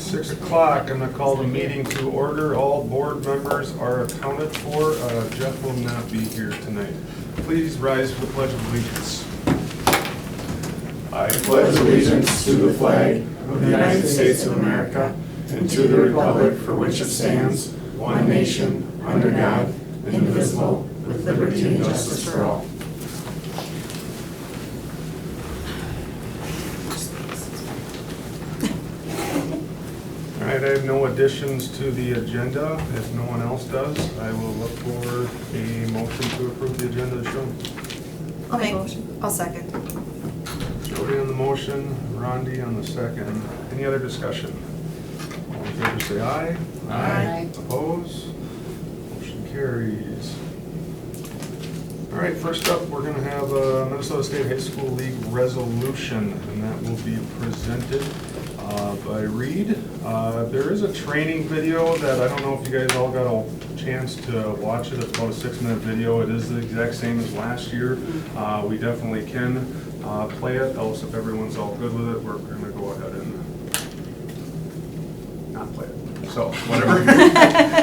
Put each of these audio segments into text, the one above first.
6 o'clock. I'm going to call the meeting to order. All board members are accounted for. Jeff will not be here tonight. Please rise for the Pledge of Allegiance. I pledge allegiance to the flag of the United States of America and to the republic for which it stands, one nation, under God, indivisible, with liberty and justice for all. All right, I have no additions to the agenda. If no one else does, I will look for a motion to approve the agenda as shown. I'll make a motion. I'll second. Jody on the motion, Rondi on the second. Any other discussion? All in favor say aye. Aye. Oppose? Motion carries. All right, first up, we're gonna have a Minnesota State High School League resolution, and that will be presented by Reed. There is a training video that I don't know if you guys all got a chance to watch it. It's about a 6-minute video. It is the exact same as last year. We definitely can play it, else if everyone's all good with it, we're gonna go ahead and not play it. So, whatever,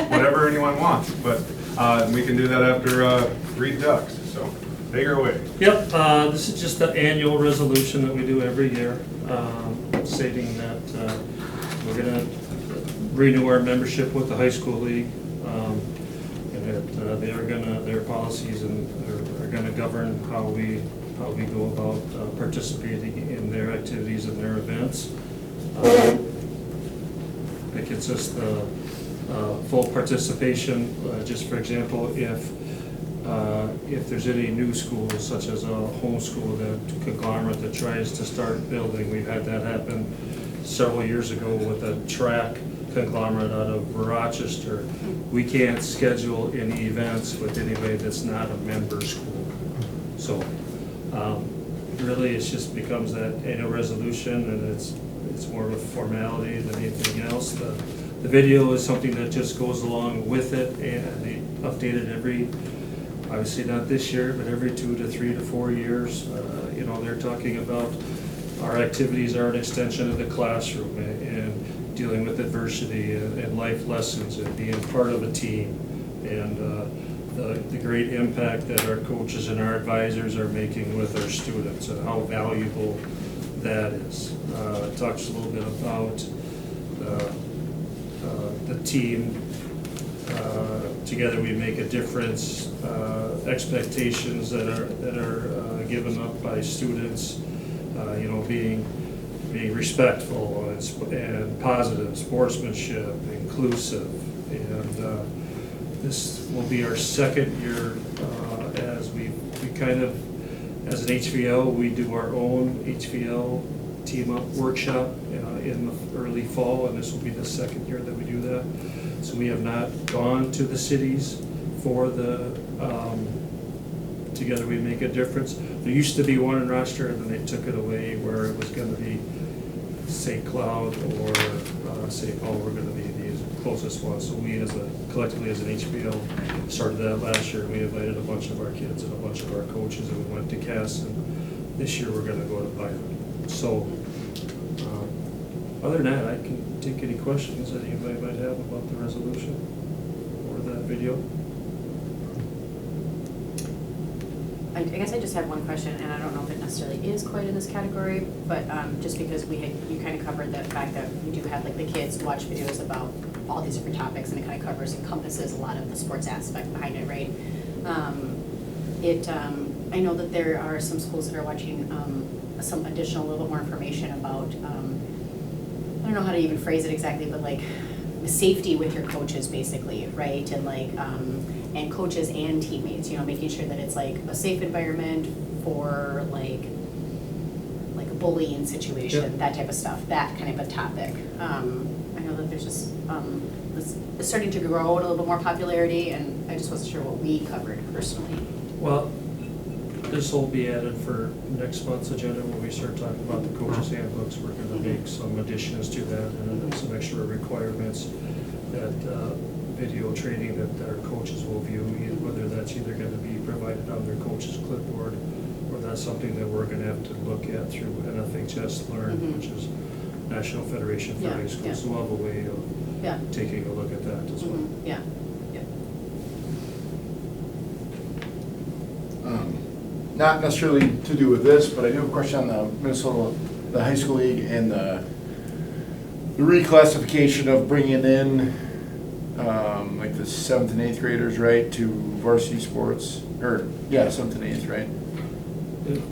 whatever anyone wants, but we can do that after Reed ducks, so take her away. Yep, this is just the annual resolution that we do every year, stating that we're gonna renew our membership with the high school league, and that they are gonna, their policies and are gonna govern how we go about participating in their activities and their events. It gets us the full participation. Just for example, if there's any new schools, such as a homeschool, that conglomerate that tries to start building, we've had that happen several years ago with a track conglomerate out of Rochester. We can't schedule any events with anybody that's not a member school. So really, it just becomes that annual resolution, and it's more of a formality than anything else. The video is something that just goes along with it, and they update it every, obviously not this year, but every 2 to 3 to 4 years. You know, they're talking about our activities are an extension of the classroom, and dealing with adversity and life lessons and being part of a team, and the great impact that our coaches and our advisors are making with our students and how valuable that is. It talks a little bit about the team. Together we make a difference, expectations that are given up by students, you know, being respectful and positive, sportsmanship, inclusive, and this will be our second year as we kind of, as an HVL, we do our own HVL team up workshop in the early fall, and this will be the second year that we do that. So we have not gone to the cities for the Together We Make a Difference. There used to be one in Rochester, and then they took it away, where it was going to be St. Cloud or St. Paul were going to be the closest ones. So we, collectively as an HBL, started that last year. We invited a bunch of our kids and a bunch of our coaches, and we went to Cass, and this year we're going to go to Byron. So other than that, I can take any questions that anybody might have about the resolution or that video. I guess I just have one question, and I don't know if it necessarily is quite in this category, but just because you kind of covered the fact that we do have like the kids watch videos about all these different topics, and it kind of encompasses a lot of the sports aspect behind it, right? I know that there are some schools that are watching some additional, a little bit more information about, I don't know how to even phrase it exactly, but like safety with your coaches, basically, right? And like, and coaches and teammates, you know, making sure that it's like a safe environment for like a bullying situation, Yep. That type of stuff, that kind of a topic. I know that there's just, it's starting to grow a little bit more popularity, and I just wasn't sure what we covered personally. Well, this will be added for next month's agenda when we start talking about the coaches handbooks. We're going to make some additions to that, and then some extra requirements that video training that our coaches will view, whether that's either going to be provided on their coach's clipboard, or that's something that we're going to have to look at through NFHS Learn, which is National Federation for Yeah, High yeah. Schools, so we'll have a way of Yeah. taking a look at that as well. Mhm, yeah, yeah. Not necessarily to do with this, but I do have a question on the Minnesota, the high school league and the reclassification of bringing in, like the 7th and 8th graders, right, to varsity sports, or, yeah, 7th and 8th, right?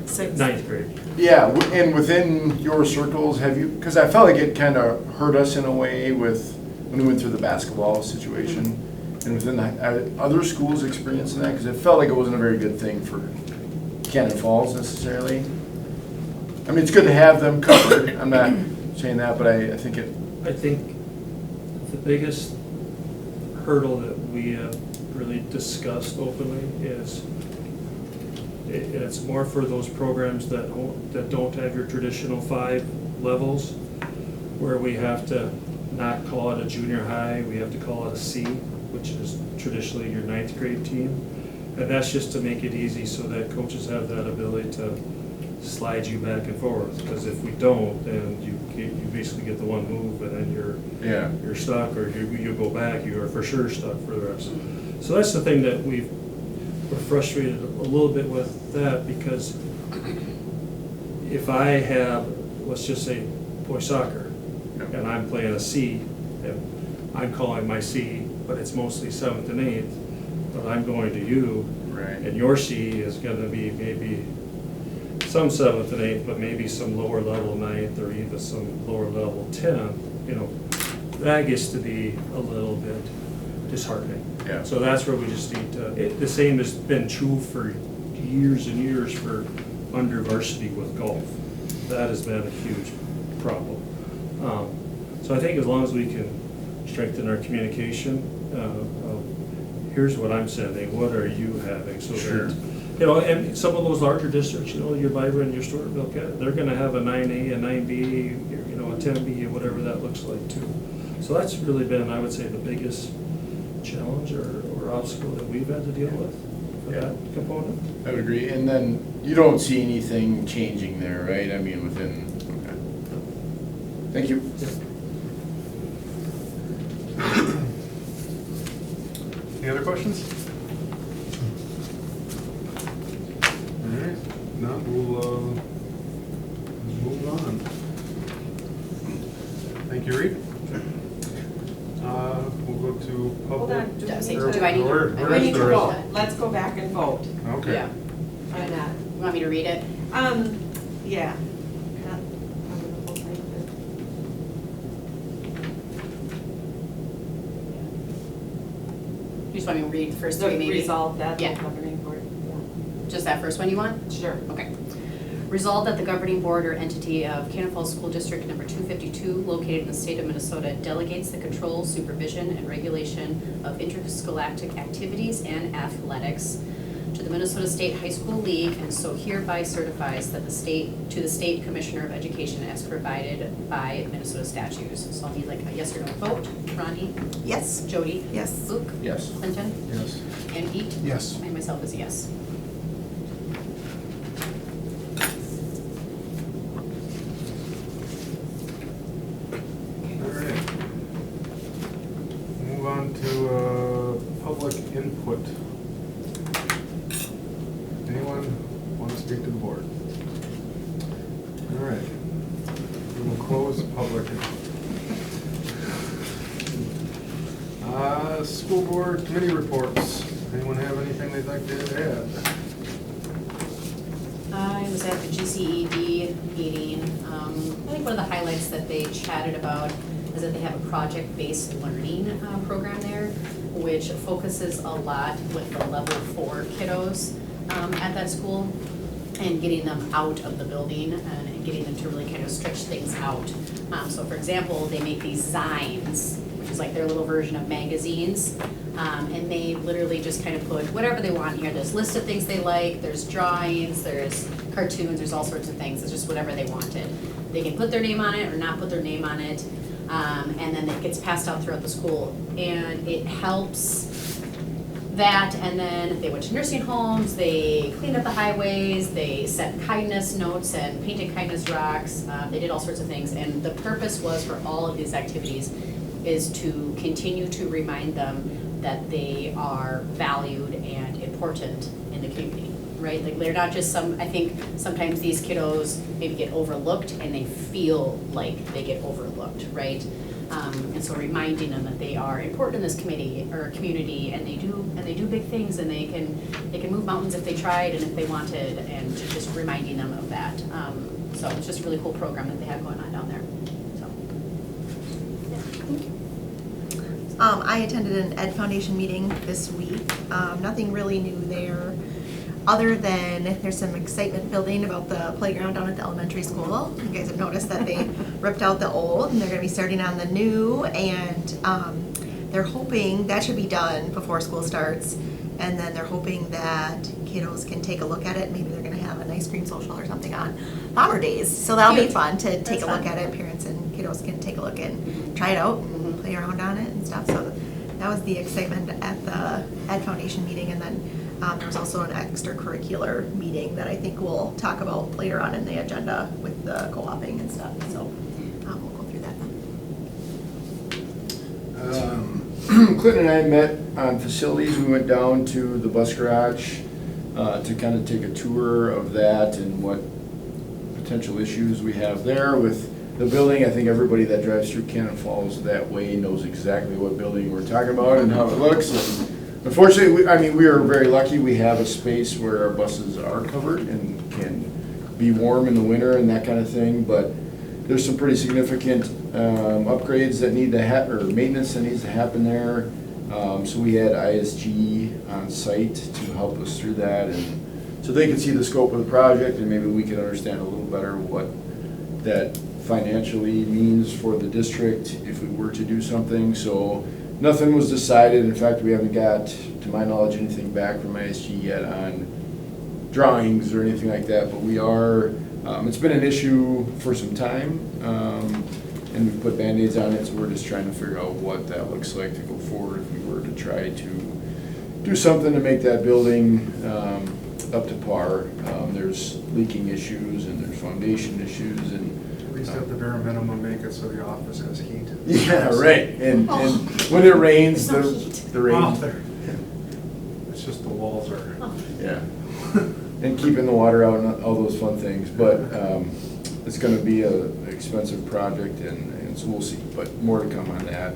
Sixth. Ninth grade. Yeah, and within your circles, have you, because I felt like it kind of hurt us in a way with, when we went through the basketball situation, and within the, other schools experiencing that, because it felt like it wasn't a very good thing for Cannon Falls necessarily. I mean, it's good to have them covered, I'm not saying that, but I think it, I think the biggest hurdle that we have really discussed openly is, it's more for those programs that don't have your traditional 5 levels, where we have to not call it a junior high, we have to call it a C, which is traditionally your 9th grade team. And that's just to make it easy so that coaches have that ability to slide you back and forth, because if we don't, then you basically get the one move and then you're stuck, or you go back, you are for sure stuck for the rest. So that's the thing that we're frustrated a little bit with that, because if I have, let's just say, boys soccer, and I'm playing a C, and I'm calling my C, but it's mostly 7th and 8th, but I'm going to you, right, and your C is gonna be maybe some 7th and 8th, but maybe some lower level 9th, or even some lower level 10th, you know, that gets to be a little bit disheartening. Yeah. So that's where we just need to, the same has been true for years and years for under varsity with golf. That has been a huge problem. So I think as long as we can strengthen our communication, here's what I'm sending, what are you having? So Sure. that, you know, and some of those larger districts, you know, your Vibrant, your Stewartville, they're gonna have a 9A, a 9B, you know, a 10B, or whatever that looks like too. So that's really been, I would say, the biggest challenge or obstacle that we've had to deal with for that component. I would agree. And then you don't see anything changing there, right? I mean, within, okay. Thank you. Any other questions? All right, now we'll move on. Thank you, Reed. We'll go to Hold public. on. Do I need Where to- is We need to the vote. rest? Let's go back and vote Okay. Yeah. on that. You want me to read it? Yeah. You just want me to read the first The three maybe? resolve that the Yeah. governing board. Just that first one you want? Sure. Okay. Resolved that the governing board or entity of Cannon Falls School District Number 252, located in the state of Minnesota, delegates the control, supervision, and regulation of interscholastic activities and athletics to the Minnesota State High School League, and so hereby certifies that to the State Commissioner of Education as provided by Minnesota statutes. So I'll need like a yes or no vote. Rhonda? Yes. Jody? Yes. Luke? Yes. Clinton? Yes. And Pete? Yes. And myself is a yes. All right. Move on to public input. Anyone want to speak to the board? All right. We will close the public. School board committee reports. Anyone have anything they'd like to add? I was at the GCED meeting. I think one of the highlights that they chatted about is that they have a project-based learning program there, which focuses a lot with the level 4 kiddos at that school, and getting them out of the building and getting them to really kind of stretch things out. So for example, they make these zines, which is like their little version of magazines. And they literally just kind of put whatever they want here. There's lists of things they like, there's drawings, there's cartoons, there's all sorts of things. It's just whatever they wanted. They can put their name on it or not put their name on it. And then it gets passed out throughout the school. And it helps that, and then they went to nursing homes, they cleaned up the highways, they sent kindness notes and painted kindness rocks, they did all sorts of things, and the purpose was for all of these activities is to continue to remind them that they are valued and important in the community, right? Like, they're not just I think sometimes these kiddos maybe get overlooked and they feel like they get overlooked, right? And so reminding them that they are important in this committee or community, and they do big things, and they can move mountains if they tried and if they wanted, and just reminding them of that. So it's just a really cool program that they have going on down there. So, yeah, thank you. I attended an Ed Foundation meeting this week. Nothing really new there, other than there's some excitement building about the playground down at the elementary school. You guys have noticed that they ripped out the old and they're gonna be starting on the new, and they're hoping that should be done before school starts. And then they're hoping that kiddos can take a look at it. Maybe they're gonna have an ice cream social or something on Bomber Days. So that'll be Cute. fun to take That's a look fun. at it. Parents and kiddos can take a look and try it out and play around on it and stuff. So that was the excitement at the Ed Foundation meeting. And then there was also an extracurricular meeting that I think we'll talk about later on in the agenda with the co-oping and stuff. So we'll go through that then. Clinton and I met on facilities. We went down to the bus garage to kind of take a tour of that and what potential issues we have there with the building. I think everybody that drives through Cannon Falls that way knows exactly what building we're talking about and how it looks. And unfortunately, we are very lucky. We have a space where our buses are covered and can be warm in the winter and that kind of thing, but there's some pretty significant upgrades that need to happen, or maintenance that needs to happen there. So we had ISG on site to help us through that, and so they could see the scope of the project, and maybe we could understand a little better what that financially means for the district if we were to do something. So nothing was decided. In fact, we haven't got, to my knowledge, anything back from ISG yet on drawings or anything like that, but we are, it's been an issue for some time, and we've put Band-Aids on it, so we're just trying to figure out what that looks like to go forward if we were to try to do something to make that building up to par. There's leaking issues and there's foundation issues, and At least at the bare minimum, make it so the office has heat. yeah, right. And when it rains, There's no heat. the rain. Oh, there. It's just the walls are. Yeah, and keeping the water out and all those fun things, but it's gonna be an expensive project, and so we'll see, but more to come on that.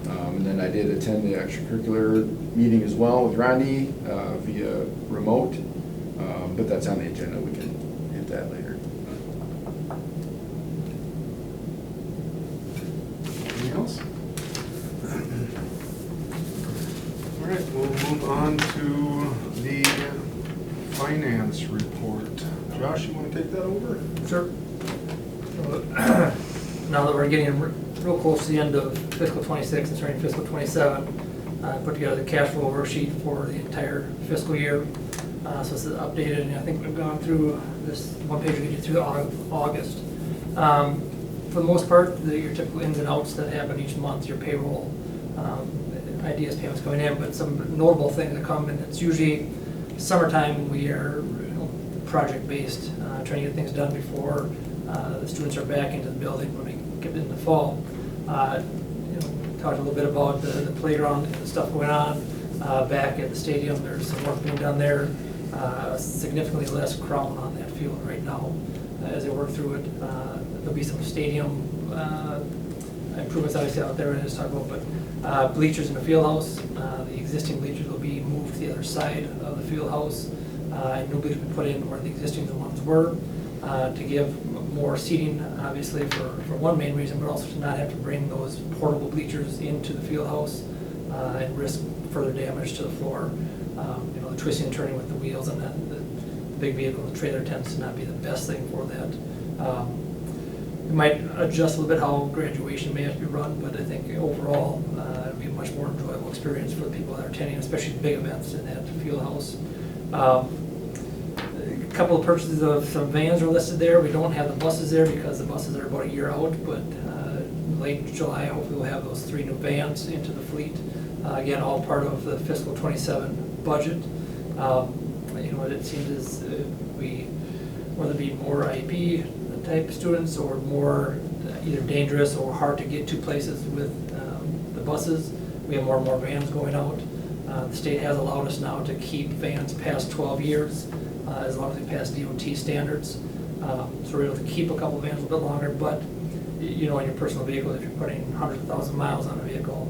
And then I did attend the extracurricular meeting as well with Rondi via remote, but that's on the agenda, we can hit that later. Anything else? All right, we'll move on to the finance report. Josh, you want to take that over? Sure. Now that we're getting real close to the end of fiscal '26 and starting fiscal '27, I put together the cash flow worksheet for the entire fiscal year. So this is updated, and I think we've gone through this one page, we get through August. For the most part, your typical ins and outs that happen each month, your payroll, ideas, payments coming in, but some notable things that come, and it's usually summertime. We are project-based, trying to get things done before the students are back into the building when we get into the fall. Talked a little bit about the playground and the stuff going on back at the stadium. There's some work being done there. Significantly less crown on that field right now as they work through it. There'll be some stadium improvements obviously out there, as talked about, but bleachers in the field house. The existing bleachers will be moved to the other side of the field house. And new bleachers will be put in where the existing ones were to give more seating, obviously, for one main reason, but also to not have to bring those portable bleachers into the field house and risk further damage to the floor. The twisting and turning with the wheels and that, the big vehicle, the trailer tends to not be the best thing for that. It might adjust a little bit how graduation may have to be run, but I think overall it'll be a much more enjoyable experience for the people that are attending, especially big events in that field house. A couple of purchases of some vans are listed there. We don't have the buses there because the buses are about a year out, but late July, hopefully we'll have those 3 new vans into the fleet. Again, all part of the fiscal '27 budget. It seems as whether it be more IEP type students or more either dangerous or hard to get to places with the buses, we have more and more vans going out. The state has allowed us now to keep vans past 12 years, as long as they pass DOT standards. So we're able to keep a couple vans a little bit longer, but in your personal vehicle, if you're putting hundreds of thousands of miles on a vehicle,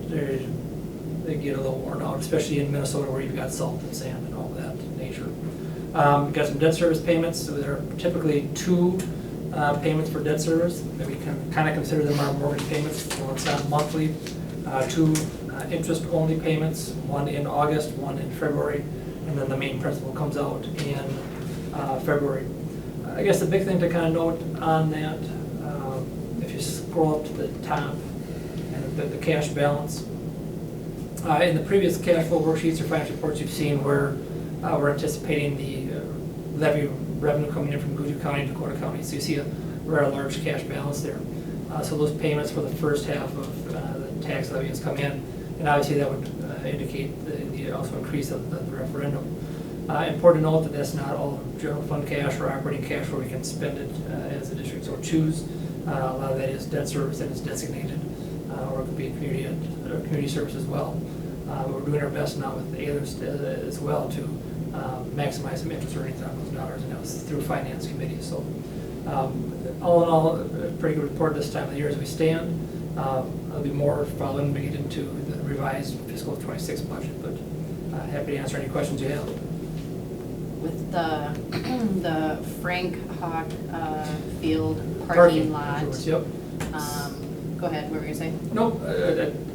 they get a little worn out, especially in Minnesota where you've got salt and sand and all that nature. We've got some debt service payments, so there are typically 2 payments for debt service that we can kind of consider them our mortgage payments. So it's not monthly. 2 interest-only payments, one in August, one in February, and then the main principal comes out in February. I guess the big thing to kind of note on that, if you scroll up to the top, and the cash balance. In the previous cash flow worksheets or financial reports you've seen where we're anticipating the levy revenue coming in from Goodhue County, Dakota County, so you see a very large cash balance there. So those payments for the first half of the tax levy has come in, and obviously that would indicate the also increase of the referendum. Important to note that that's not all general fund cash or operating cash where we can spend it as the district so choose. A lot of that is debt service that is designated, or it could be community service as well. We're doing our best now with the others as well to maximize some interest earnings on those dollars, and that was through finance committee. So all in all, a pretty good report this time of the year as we stand. There'll be more following when we get into the revised fiscal '26 budget, but happy to answer any questions you have. With the Frank Hawk Field parking lot. Yep. Go ahead, what were you going to say? Nope,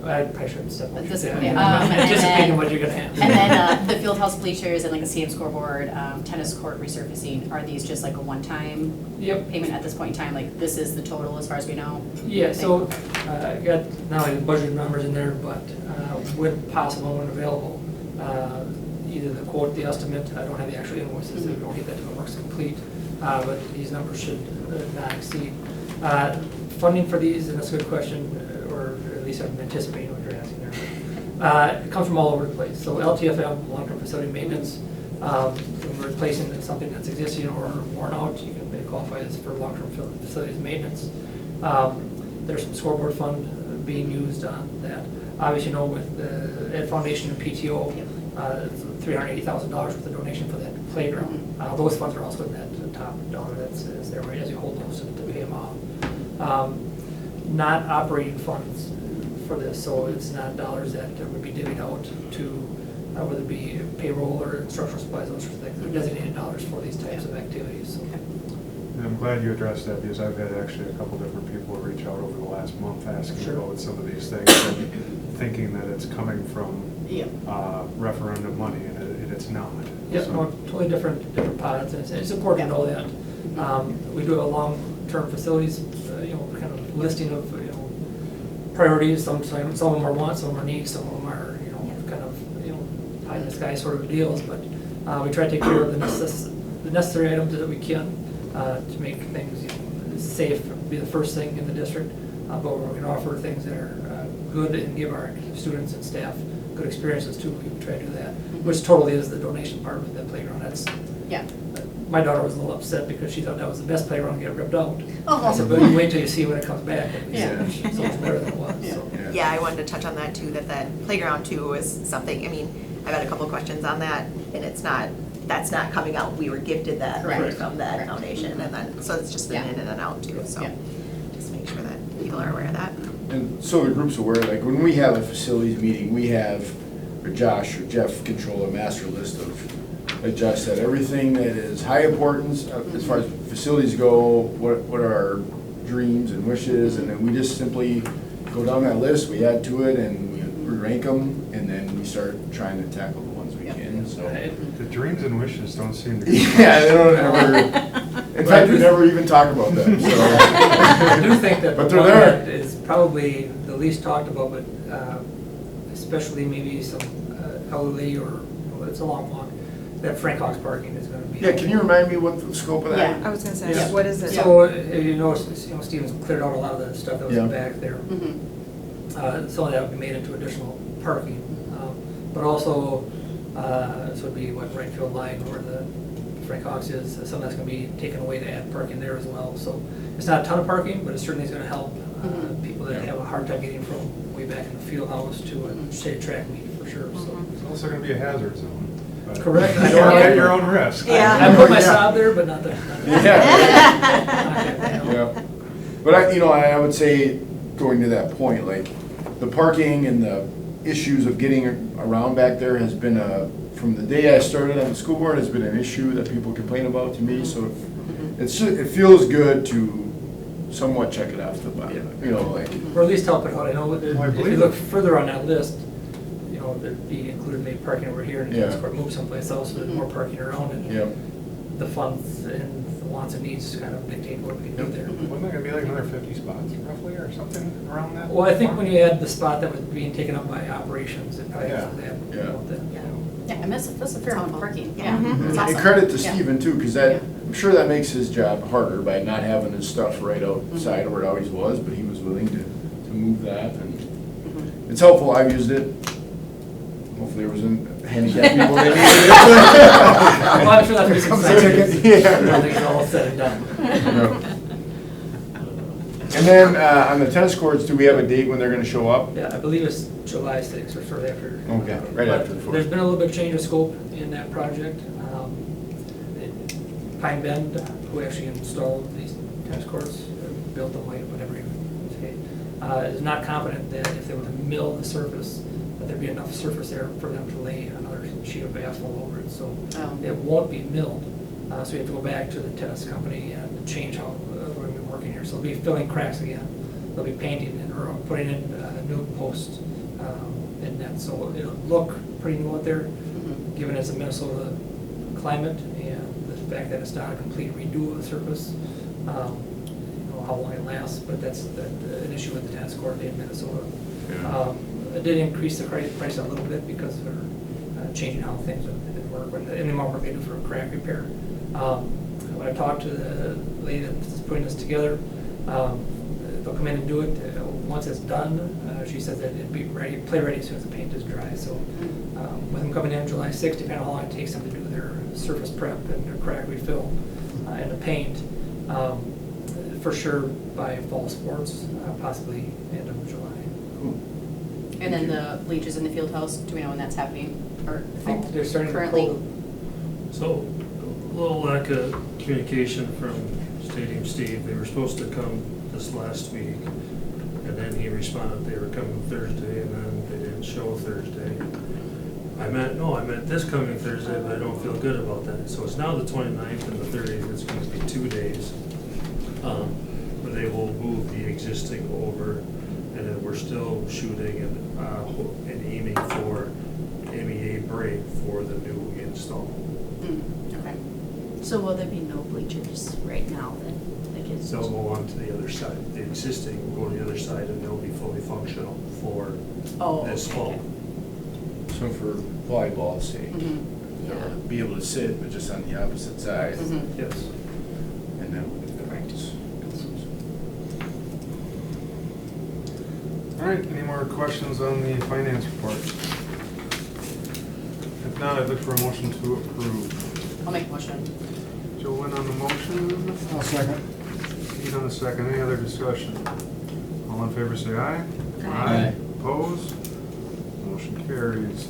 I probably shouldn't step on This- that. yeah, I'm and anticipating then- what you're gonna have. And then the field house bleachers and like a CM scoreboard, tennis court resurfacing, are these just like a one-time Yep. payment at this point in time? Like this is the total as far as we know? Yeah, so I got not only the budget numbers in there, but when possible, when available, either the quote, the estimate, I don't have the actual invoices, we don't get that until the work's complete, but these numbers should not exceed. Funding for these, and that's a good question, or at least I'm anticipating what you're asking there. It comes from all over the place. So LTFM, long-term facility maintenance, when we're replacing something that's existing or worn out, you can qualify as for long-term facilities maintenance. There's some scoreboard fund being used on that. Obviously, with the Ed Foundation and PTO, it's $380,000 worth of donation for that playground. Those funds are also in that top dollar that's there right as you hold those to pay them off. Not operating funds for this, so it's not dollars that would be divvied out to whether it be payroll or instructional supplies, those sorts of things. They're designated dollars for these types of activities. So. And I'm glad you addressed that because I've had actually a couple different people reach out over the last month asking Sure. about some of these things and thinking that it's coming from referendum money, and it's not. Yeah, So- no, totally different pots, and it's important to know that. We do a long-term facilities, kind of listing of, priorities. Some of them are wants, some of them are needs, some of them are, kind of, pie in the sky sort of deals. But we try to take care of the necessary items that we can to make things safe, be the first thing in the district. But we're going to offer things that are good and give our students and staff good experiences too. We try to do that, which totally is the donation part of that playground. That's my daughter was a little upset because she thought that was the best playground to get ripped out. I said, but you wait till you see when it comes back. It's so much better than it was. So. Yeah, I wanted to touch on that too, that playground too is something, I've had a couple of questions on that, and that's not coming out. We were gifted that Correct. from that Correct. foundation, and then, so it's just been in and out too, so just make sure that people are aware of that. And so the group's aware, like when we have a facilities meeting, we have, or Josh or Jeff control a master list of, like Josh said, everything that is high importance as far as facilities go, what are our dreams and wishes, and then we just simply go down that list, we add to it, and we rank them, and then we start trying to tackle the ones we can, so. The dreams and wishes don't seem to. Yeah, they don't ever, in fact, we never even talk about them, so. I do think that But the they're one there. that is probably the least talked about, but especially maybe some elderly or, it's a long walk, that Frank Hawks parking is going to be. Yeah, can you remind me what the scope of that? Yeah. I was gonna say, Yeah. what is it? So, you know, Stevens cleared out a lot of the stuff that was Yeah. back there. Some of that would be made into additional parking. But also, this would be what right field line where the Frank Hawks is, some of that's gonna be taken away to add parking there as well. So it's not a ton of parking, but it certainly is gonna help people that have a hard time getting from way back in the field house to a state track meet for sure, so. It's also gonna be a hazard zone. but- Correct. I Or don't- at your own risk. Yeah. I put my sob there, but not the. Yeah. But I would say, going to that point, like, the parking and the issues of getting around back there has been from the day I started on the school board, has been an issue that people complain about to me, so it feels good to somewhat check it off the bottom, like. Or at least help it out. I know that Well, I if you believe look it. further on that list, there'd be included maybe parking over here and Yeah. tennis court move someplace else, so there's more parking around it. Yeah. The funds and the wants and needs kind of dictate what we can do there. Wasn't that gonna be like another 50 spots roughly, or something around that? Well, I think when you add the spot that was being taken up by operations, it probably has Yeah. that. Yeah. Yeah, and that's a fair amount of parking, yeah. Mhm. That's And awesome. credit to Yeah. Steven too, because Yeah. I'm sure that makes his job harder by not having his stuff right outside where it always was, but he was willing to move that, and it's helpful, I've used it. Hopefully there wasn't handicapped people that needed it. Well, I'm sure that'll be some seconds. Yeah. I don't think it's all said and done. Yeah. And then, on the tennis courts, do we have a date when they're gonna show up? Yeah, I believe it's July 6th or shortly after. Okay, right But after the 4th. There's been a little bit of change of scope in that project. Pine Bend, who actually installed these tennis courts, built them, whatever you say, is not confident that if they were to mill the surface, that there'd be enough surface there for them to lay another sheet of asphalt over it. So Oh. it won't be milled. So we have to go back to the tennis company and change how we're going to be working here. So they'll be filling cracks again. They'll be painting or putting in new posts in that. So it'll look pretty new out there, given it's a Minnesota climate and the fact that it's not a complete redo of the surface. How long it lasts, but that's an issue with the tennis court in Minnesota. Yeah. It did increase the price a little bit because they're changing how things would work, but any more work they do for a crack repair. When I talked to the lady that's putting this together, they'll come in and do it. Once it's done, she says that it'd be ready, play ready as soon as the paint is dry. So with them coming in July 6th, depending on how long it takes them to do their surface prep and their crack refill and the paint, for sure by fall sports, possibly end of July. Cool. And then the bleachers in the field house, do we know when that's happening? Or I think they're starting to currently? pull. So, a little lack of communication from Stadium Steve. They were supposed to come this last week, and then he responded they were coming Thursday, and then they didn't show Thursday. I meant this coming Thursday, but I don't feel good about that. So it's now the 29th and the 30th, it's going to be 2 days. Where they will move the existing over, and then we're still shooting and aiming for MEA break for the new install. Okay. So will there be no bleachers right now then? Like it's They'll go on to the other side. The existing will go to the other side, and they'll be fully functional for Oh, this okay, fall. okay. So for volleyball's sake, Mhm. Yeah. be able to sit, but just on the opposite side, Mhm. Yes. and then. Correct. All right, any more questions on the finance report? If not, I'd look for a motion to approve. I'll make a motion. Joanne on the motion, I'll second. Pete on the second. Any other discussion? All in favor, say aye. Aye. Opposed? Motion carries.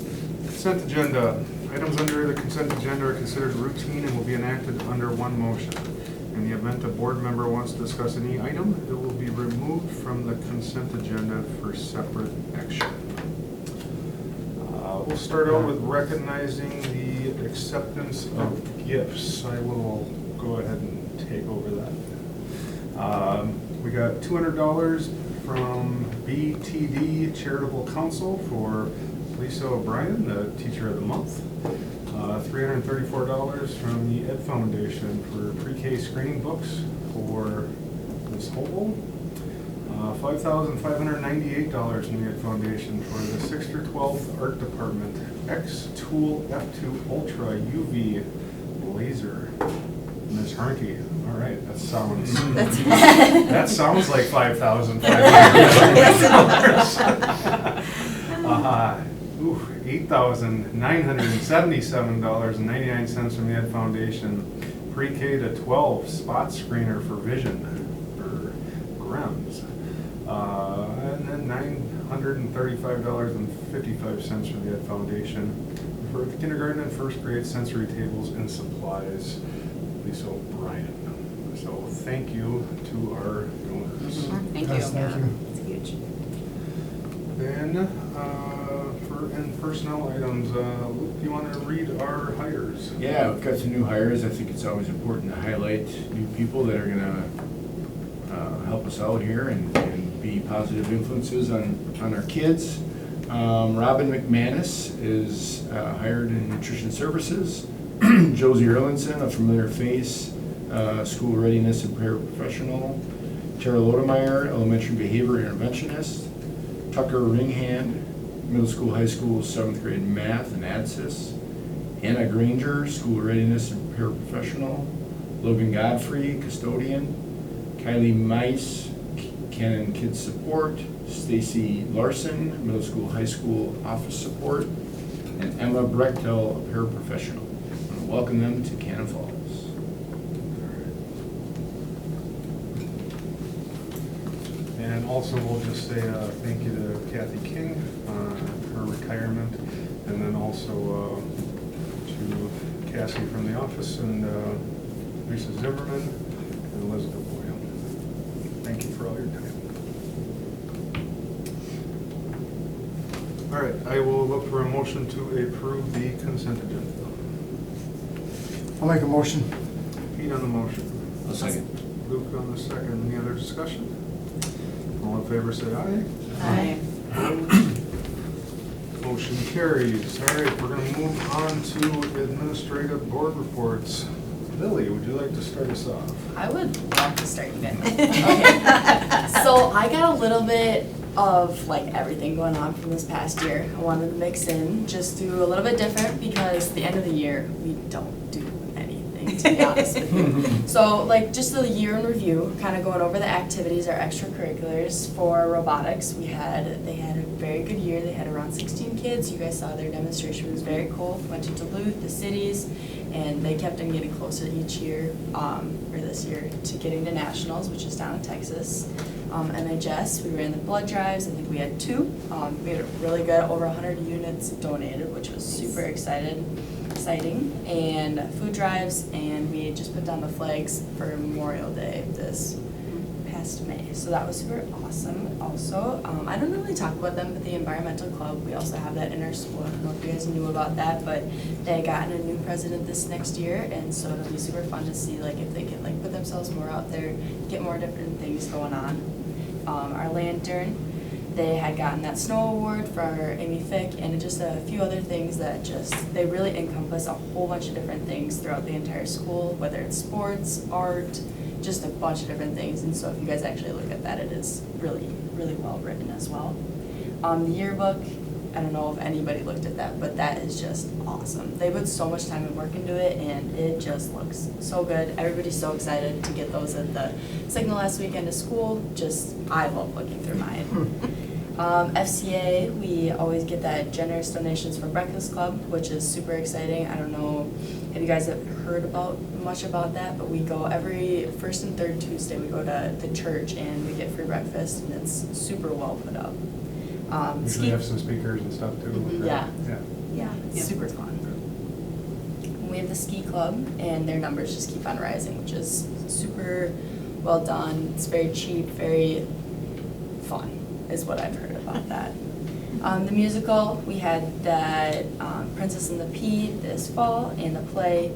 Consent agenda. Items under the consent agenda are considered routine and will be enacted under one motion. In the event a board member wants to discuss any item, it will be removed from the consent agenda for separate action. We'll start out with recognizing the acceptance of gifts. I will go ahead and take over that. We got $200 from BTD Charitable Council for Lisa O'Brien, the Teacher of the Month. $334 from the Ed Foundation for pre-K screening books for Ms. Hobel. $5,598 from the Ed Foundation for the 6th through 12th Art Department X-Tool F2 Ultra UV Laser. Ms. Harnke, all right, that sounds, that sounds like $5,500. $8,977.99 from the Ed Foundation. Pre-K to 12 spot screener for vision, for GREMS. And then $935.55 from the Ed Foundation for the kindergarten and first grade sensory tables and supplies. Lisa O'Brien. So thank you to our donors. Thank you. Yes, thank you. It's huge. Then, in personnel items, Luke, do you want to read our hires? Yeah, we've got some new hires. I think it's always important to highlight new people that are gonna help us out here and be positive influences on our kids. Robin McManus is hired in nutrition services. Josie Erlinson, a familiar face, school readiness and paraprofessional. Tara Lodemeyer, elementary behavior interventionist. Tucker Ringhand, middle school, high school, 7th grade math and ADSYS. Anna Granger, school readiness and paraprofessional. Logan Godfrey, custodian. Kylie Mice, Canon Kids Support. Stacy Larson, middle school, high school, office support. And Emma Brechtel, a paraprofessional. I wanna welcome them to Cannon Falls. And also, we'll just say thank you to Kathy King on her retirement, and then also to Cassie from the office, and Lisa Zimmerman, and Elizabeth Boyle. Thank you for all your time. All right, I will look for a motion to approve the consent agenda. I'll make a motion. Pete on the motion. A second. Luke on the second. Any other discussion? All in favor, say aye. Aye. Motion carries. All right, we're gonna move on to administrative board reports. Lily, would you like to start us off? I would love to start you guys. Okay. So I got a little bit of like everything going on from this past year. I wanted to mix in, just do a little bit different because the end of the year, we don't do anything, to be honest with you. So like just the year in review, kind of going over the activities, our extracurriculars for robotics. They had a very good year. They had around 16 kids. You guys saw their demonstration. It was very cool. Went to Duluth, the cities, and they kept on getting closer each year, or this year, to getting to nationals, which is down in Texas. NHS, we ran the blood drives. I think we had 2. We had really good, over 100 units donated, which was super exciting. And food drives, and we just put down the flags for Memorial Day this past May. So that was super awesome. Also, I don't really talk about them, but the Environmental Club, we also have that in our school. I don't know if you guys knew about that, but they got a new president this next year, and so it'll be super fun to see like if they can like put themselves more out there, get more different things going on. Our lantern, they had gotten that snow award for Amy Fick, and just a few other things that they really encompass a whole bunch of different things throughout the entire school, whether it's sports, art, just a bunch of different things. And so if you guys actually look at that, it is really, really well written as well. The yearbook, I don't know if anybody looked at that, but that is just awesome. They put so much time and work into it, and it just looks so good. Everybody's so excited to get those at the Signal last weekend of school. I love looking through mine. FCA, we always get that generous donations for Breakfast Club, which is super exciting. I don't know if you guys have heard much about that, but we go every first and third Tuesday. We go to the church and we get free breakfast, and it's super well put up. Usually have some speakers and stuff too. Mhm, yeah. Yeah. It's super fun. We have the ski club, and their numbers just keep on rising, which is super well done. It's very cheap, very fun, is what I've heard about that. The musical, we had that Princess and the Pea this fall, and the play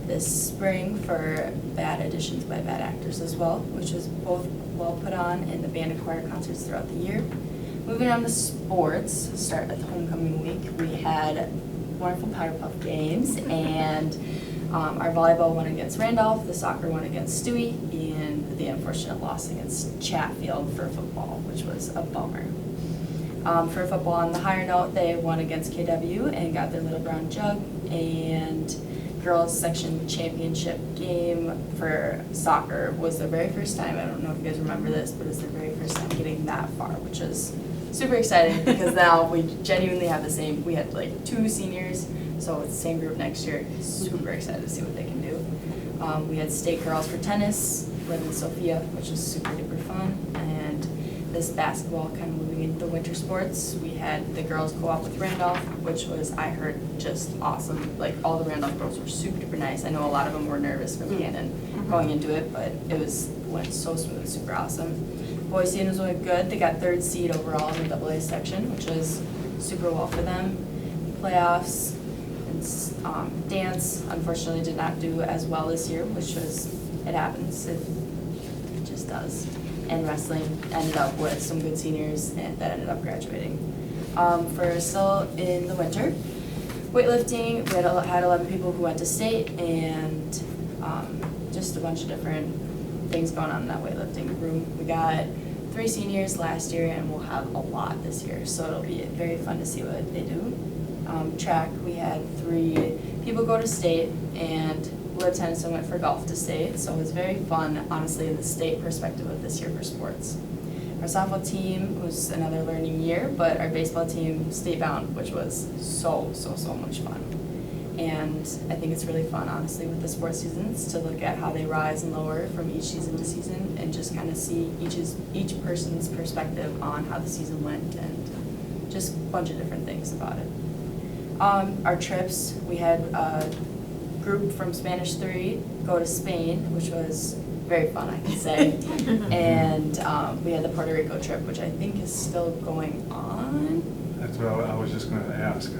this spring for Bad Editions by Bad Actors as well, which was both well put on, and the band and choir concerts throughout the year. Moving on to sports, start at the homecoming week, we had wonderful Powder Puff games, and our volleyball won against Randolph, the soccer won against Stewie, and the unfortunate loss against Chatfield for football, which was a bummer. For football, on the higher note, they won against KW and got their little brown jug, and girls section championship game for soccer was their very first time. I don't know if you guys remember this, but it's their very first time getting that far, which is super excited because now we genuinely have the same, we had like 2 seniors, so it's the same group next year. Super excited to see what they can do. We had state girls for tennis, led in Sophia, which was super duper fun. And this basketball kind of moving into the winter sports. We had the girls co-op with Randolph, which was, I heard, just awesome. Like all the Randolph girls were super duper nice. I know a lot of them were nervous from Cannon going into it, but went so smooth, super awesome. Boys team was really good. They got 3rd seed overall in the AA section, which was super well for them. Playoffs and dance, unfortunately, did not do as well this year, which was, it happens. It just does. And wrestling ended up with some good seniors that ended up graduating. For still in the winter, weightlifting, we had 11 people who went to state, and just a bunch of different things going on in that weightlifting room. We got 3 seniors last year, and we'll have a lot this year, so it'll be very fun to see what they do. Track, we had 3 people go to state, and Liv Tennyson went for golf to state, so it was very fun, honestly, in the state perspective of this year for sports. Our softball team was another learning year, but our baseball team state bound, which was so much fun. And I think it's really fun, honestly, with the sports seasons to look at how they rise and lower from each season to season, and just kind of see each person's perspective on how the season went, and just a bunch of different things about it. Our trips, we had a group from Spanish 3 go to Spain, which was very fun, I can say. And we had the Puerto Rico trip, which I think is still going on. That's what I was just gonna ask.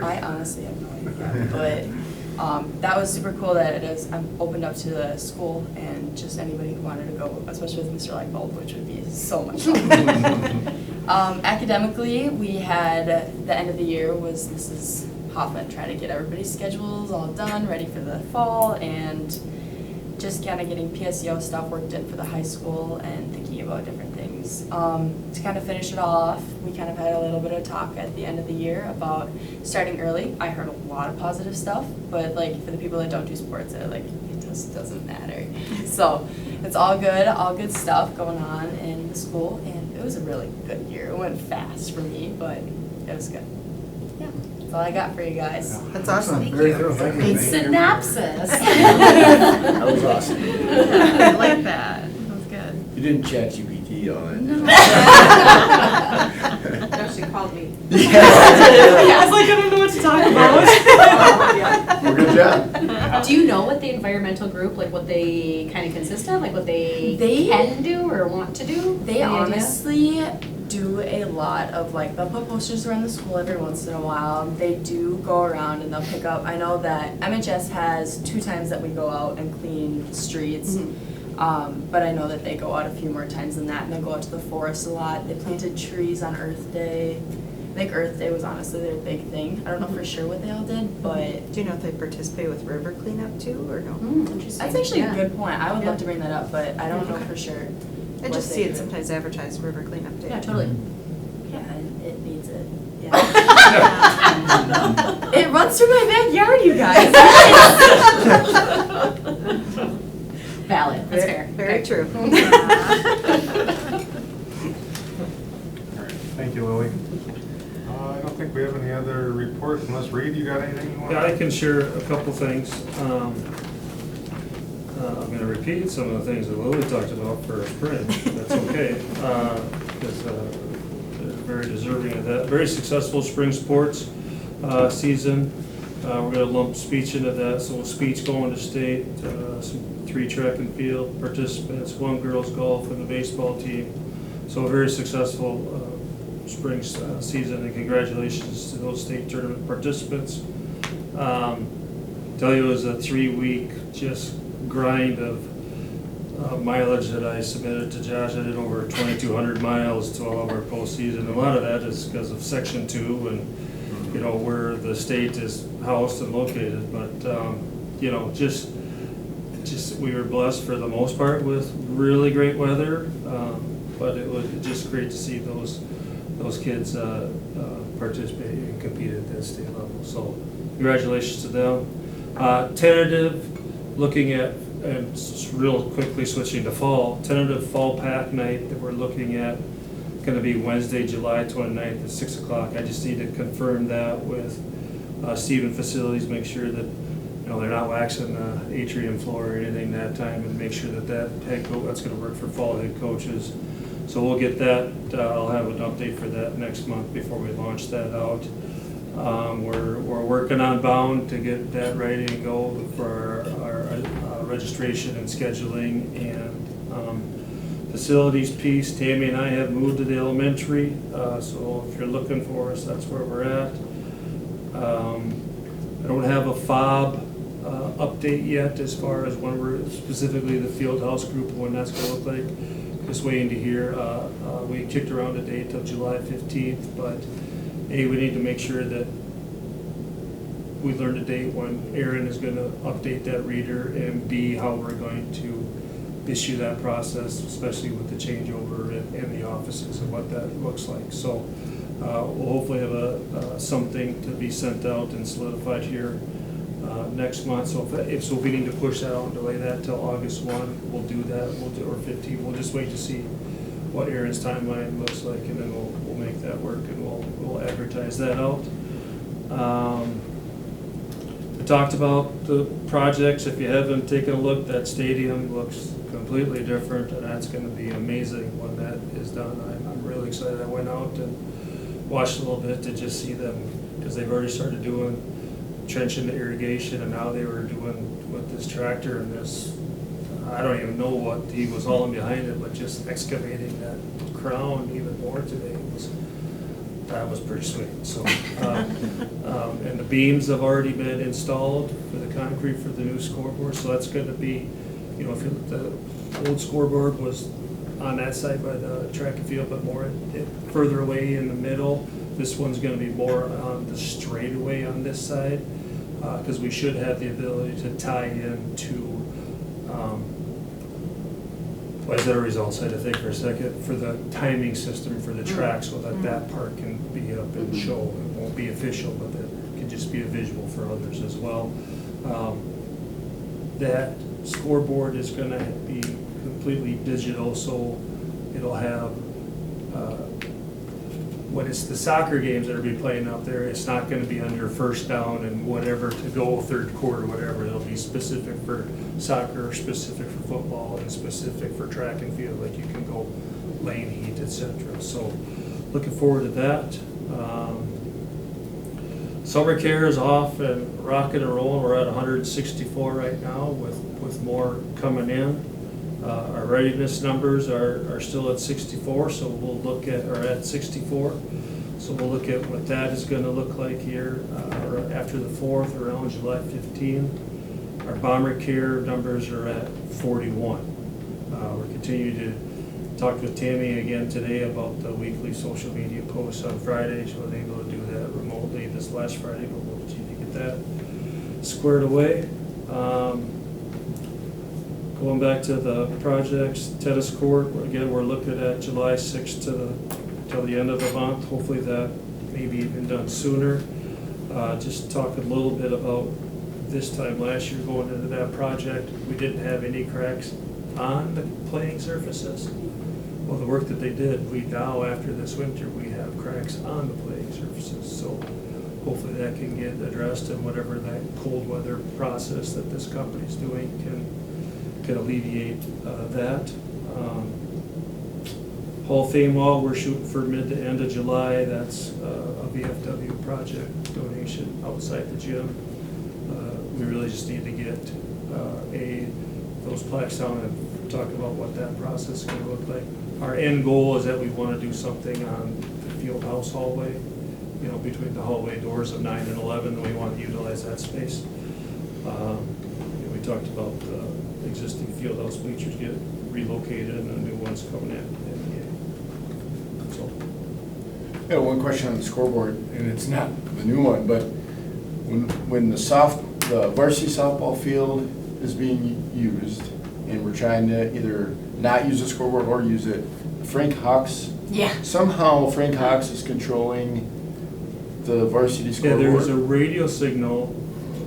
I honestly have no idea, but that was super cool that it is opened up to the school and just anybody who wanted to go, especially with Mr. Lightbulb, which would be so much fun. Academically, we had the end of the year was Mrs. Hoffman trying to get everybody's schedules all done, ready for the fall, and just kind of getting PSEO stuff worked in for the high school and thinking about different things. To kind of finish it all off, we kind of had a little bit of talk at the end of the year about starting early. I heard a lot of positive stuff, but like for the people that don't do sports, they're like, it just doesn't matter. So it's all good stuff going on in the school, and it was a really good year. It went fast for me, but it was good. Yeah, that's all I got for you guys. That's awesome. Very thorough, thank you. Synopsis. That was awesome. I like that. That was good. You didn't chat GPT on it. No. No, she called me. I was like, I don't know what to talk about. Well, good job. Do you know what the environmental group, like what they kind of consist of, like what they They- can do or want to do? They Any idea? honestly do a lot of like, they'll put posters around the school every once in a while. They do go around and they'll pick up, I know that MHS has 2 times that we go out and clean streets. But I know that they go out a few more times than that, and they'll go out to the forest a lot. They planted trees on Earth Day. I think Earth Day was honestly their big thing. I don't know for sure what they all did, but Do you know if they participate with river cleanup too, or no? Interesting. that's actually Yeah. a good point. I would Yeah. love to bring that up, but I don't know for sure. I what just they see it do. sometimes advertised, river cleanup day. Yeah, totally. Yeah, and it needs it. Yeah. It runs through my backyard, you guys. Valid, that's fair. Very Okay. true. All right, thank you, Lily. I don't think we have any other reports unless Reed, you got anything you want? Yeah, I can share a couple things. I'm gonna repeat some of the things that Lily talked about for spring, that's okay. Because they're very deserving of that. Very successful spring sports season. We're gonna lump speech into that, so speech going to state, some 3 track and field participants, 1 girls golf and the baseball team. So a very successful spring season, and congratulations to those state tournament participants. Tell you, it was a 3-week just grind of mileage that I submitted to Josh. I did over 2,200 miles to all of our postseason. A lot of that is because of Section 2 and, you know, where the state is housed and located. But, you know, just we were blessed for the most part with really great weather. But it was just great to see those kids participate and compete at that state level. So congratulations to them. Tentative, looking at, and real quickly switching to fall, tentative fall pack night that we're looking at gonna be Wednesday, July 29th at 6 o'clock. I just need to confirm that with Stephen Facilities, make sure that, you know, they're not waxing the atrium floor or anything that time, and make sure that that's gonna work for fall head coaches. So we'll get that, I'll have an update for that next month before we launch that out. We're working on Bound to get that ready to go for our registration and scheduling and facilities piece. Tammy and I have moved to the elementary, so if you're looking for us, that's where we're at. I don't have a fob update yet as far as when we're, specifically the field house group, when that's gonna look like. Just waiting to hear. We kicked around a date of July 15th, but A, we need to make sure that we learn a date when Aaron is gonna update that reader, and B, how we're going to issue that process, especially with the changeover in the offices and what that looks like. So we'll hopefully have something to be sent out and solidified here next month. So if we need to push that out and delay that till August 1, we'll do that. Or 15. We'll just wait to see what Aaron's timeline looks like, and then we'll make that work, and we'll advertise that out. We talked about the projects. If you haven't taken a look, that stadium looks completely different, and that's going to be amazing when that is done. I'm really excited. I went out and watched a little bit to just see them, because they've already started doing trenching the irrigation, and now they were doing with this tractor and this, I don't even know what he was hauling behind it, but just excavating that crown even more today that was pretty sweet. So, and the beams have already been installed for the concrete for the new scoreboard, so that's going to be, you know, if the old scoreboard was on that side by the track and field, but more further away in the middle. This one's going to be more on the straightaway on this side, because we should have the ability to tie into, what is that a result side, I think, for a second, for the timing system for the track, so that that part can be up and show. It won't be official, but it can just be a visual for others as well. That scoreboard is going to be completely digital, so it'll have, when it's the soccer games that are be playing out there, it's not going to be under first down and whatever to go third quarter, whatever. It'll be specific for soccer, specific for football, and specific for track and field, like you can go lane heat, etc. So looking forward to that. Summer care is off and rocking and rolling. We're at 164 right now, with more coming in. Our readiness numbers are still at 64, so we'll look at, or at 64. So we'll look at what that is going to look like here after the 4th, around July 15. Our bomber care numbers are at 41. We're continuing to talk with Tammy again today about the weekly social media posts on Friday. She was able to do that remotely this last Friday, but we'll continue to get that squared away. Going back to the projects, tennis court, again, we're looking at July 6th till the end of the month. Hopefully that may be even done sooner. Just talk a little bit about this time last year going into that project. We didn't have any cracks on the playing surfaces. Well, the work that they did, we now, after this winter, we have cracks on the playing surfaces. So hopefully that can get addressed, and whatever that cold weather process that this company's doing can alleviate that. Hall of Fame wall, we're shooting for mid to end of July. That's a VFW project donation outside the gym. We really just need to get those plaques down and talk about what that process is going to look like. Our end goal is that we want to do something on the field house hallway, you know, between the hallway doors of 9 and 11, and we want to utilize that space. We talked about existing field house bleachers get relocated and the new ones coming in. So. Yeah, one question on the scoreboard, and it's not the new one, but when the varsity softball field is being used, and we're trying to either not use the scoreboard or use it, Frank Hawks, somehow Frank Hawks is controlling the varsity scoreboard. Yeah, there's a radio signal,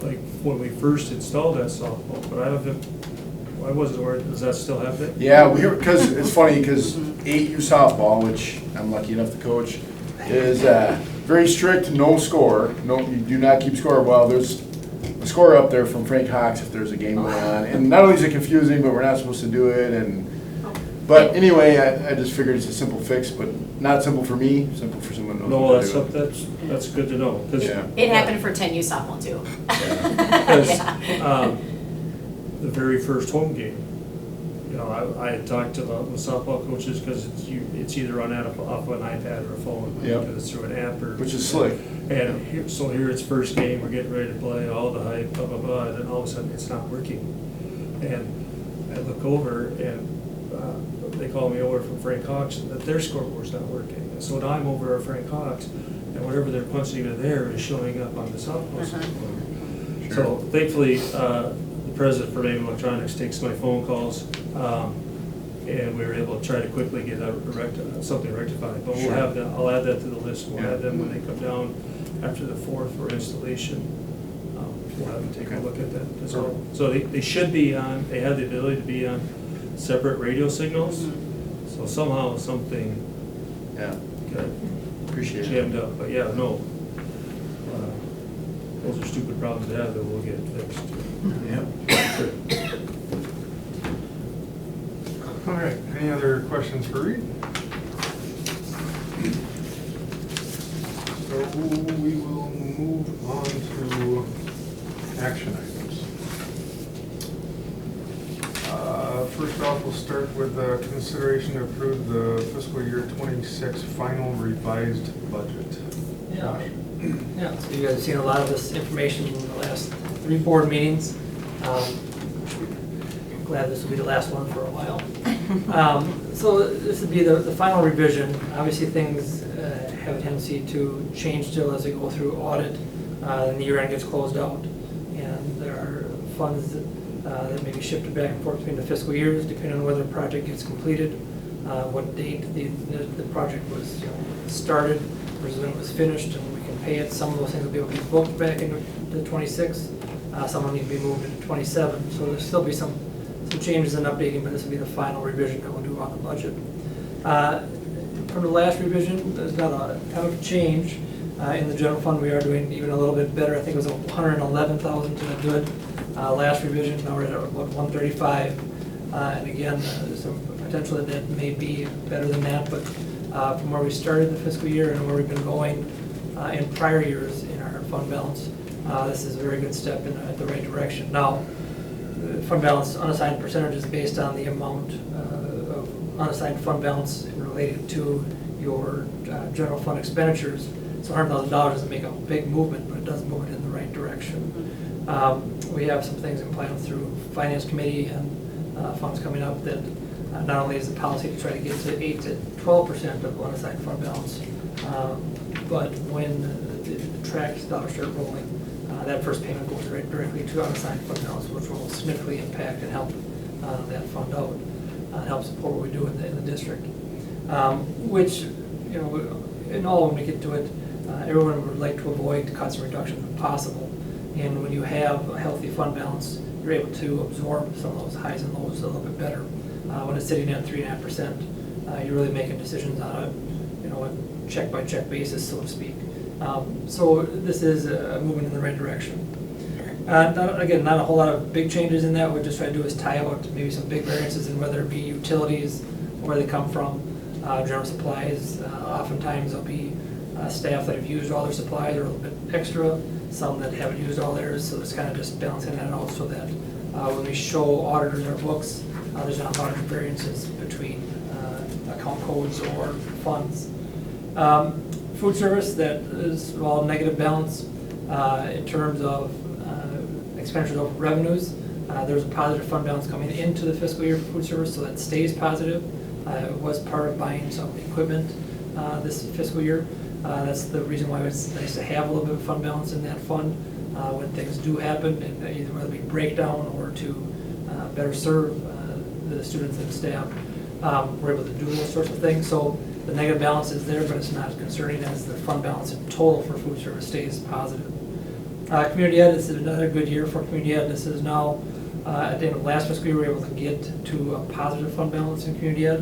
like when we first installed that softball, but I I wasn't aware, does that still happen? Yeah, because it's funny, because 8U softball, which I'm lucky enough to coach, is very strict, no score. No, you do not keep score. Well, there's a score up there from Frank Hawks if there's a game going on. And not only is it confusing, but we're not supposed to do it. But anyway, I just figured it's a simple fix, but not simple for me, simple for someone who knows No, what to do. that's good to know, because. Yeah. It happened for 10U softball too. Because Yeah. the very first home game, you know, I had talked to the softball coaches, because it's either on off an iPad or a phone. Yep. Because it's through an app or. Which is slick. And here it's first game, we're getting ready to play, all the hype, blah, blah, blah, and then all of a sudden, it's not working. And I look over, and they call me over from Frank Hawks, that their scoreboard's not working. And so now I'm over at Frank Hawks, and whatever they're punching in there is showing up on the softball scoreboard. So thankfully, the president for Maine Electronics takes my phone calls, and we were able to try to quickly get something rectified. But we'll have that, I'll add that to the list. We'll have them when they come down after the 4th for installation. We'll have them take a look at that as well. So they should be on, they have the ability to be on separate radio signals. So somehow something Yeah, got appreciate it. jammed up. But yeah, no. Those are stupid problems to have that we'll get fixed. Yeah. All right, any other questions for Reed? So we will move on to action items. First off, we'll start with consideration to approve the fiscal year 26 final revised budget. Yeah. Yeah, so you guys have seen a lot of this information in the last 3 board meetings. Glad this will be the last one for a while. So this would be the final revision. Obviously, things have a tendency to change still as we go through audit, and the year end gets closed out. And there are funds that may be shifted back and forth between the fiscal years, depending on whether a project gets completed, what date the project was started versus when it was finished, and we can pay it. Some of those things will be able to be booked back into the 26. Some will need to be moved into 27. So there'll still be some changes and updating, but this will be the final revision that we'll do on the budget. From the last revision, there's not a ton of change. In the general fund, we are doing even a little bit better. I think it was 111,000 to the good. Last revision, now we're at about 135. And again, there's some potential that may be better than that, but from where we started the fiscal year and where we've been going in prior years in our fund balance, this is a very good step in the right direction. Now, the fund balance unassigned percentage is based on the amount of unassigned fund balance related to your general fund expenditures. So $100,000 doesn't make a big movement, but it does move it in the right direction. We have some things in plan through Finance Committee and funds coming up that not only is the policy to try to get to 8 to 12% of unassigned fund balance, but when the tracks dollars start rolling, that first payment goes right directly to unassigned fund balance, which will significantly impact and help that fund out and help support what we do in the district. Which, in all, when we get to it, everyone would like to avoid cuts and reductions if possible. And when you have a healthy fund balance, you're able to absorb some of those highs and lows a little bit better. When it's sitting at 3.5%, you're really making decisions on a check-by-check basis, so to speak. So this is a movement in the right direction. Not a whole lot of big changes in that. What we're just trying to do is tie out maybe some big variances in whether it be utilities, where they come from, general supplies. Oftentimes there'll be staff that have used all their supplies or a little bit extra, some that haven't used all theirs, so it's kind of just balancing that out so that when we show auditors our books, there's not large variances between account codes or funds. Food service, that is all negative balance in terms of expenditures over revenues. There's a positive fund balance coming into the fiscal year for food service, so that stays positive. It was part of buying some equipment this fiscal year. That's the reason why it's nice to have a little bit of fund balance in that fund when things do happen, and either whether it be breakdown or to better serve the students and staff. We're able to do those sorts of things. So the negative balance is there, but it's not as concerning as the fund balance in total for food service stays positive. Community ed, this is another good year for community ed. This is now At the end of last fiscal year, we were able to get to a positive fund balance in community ed.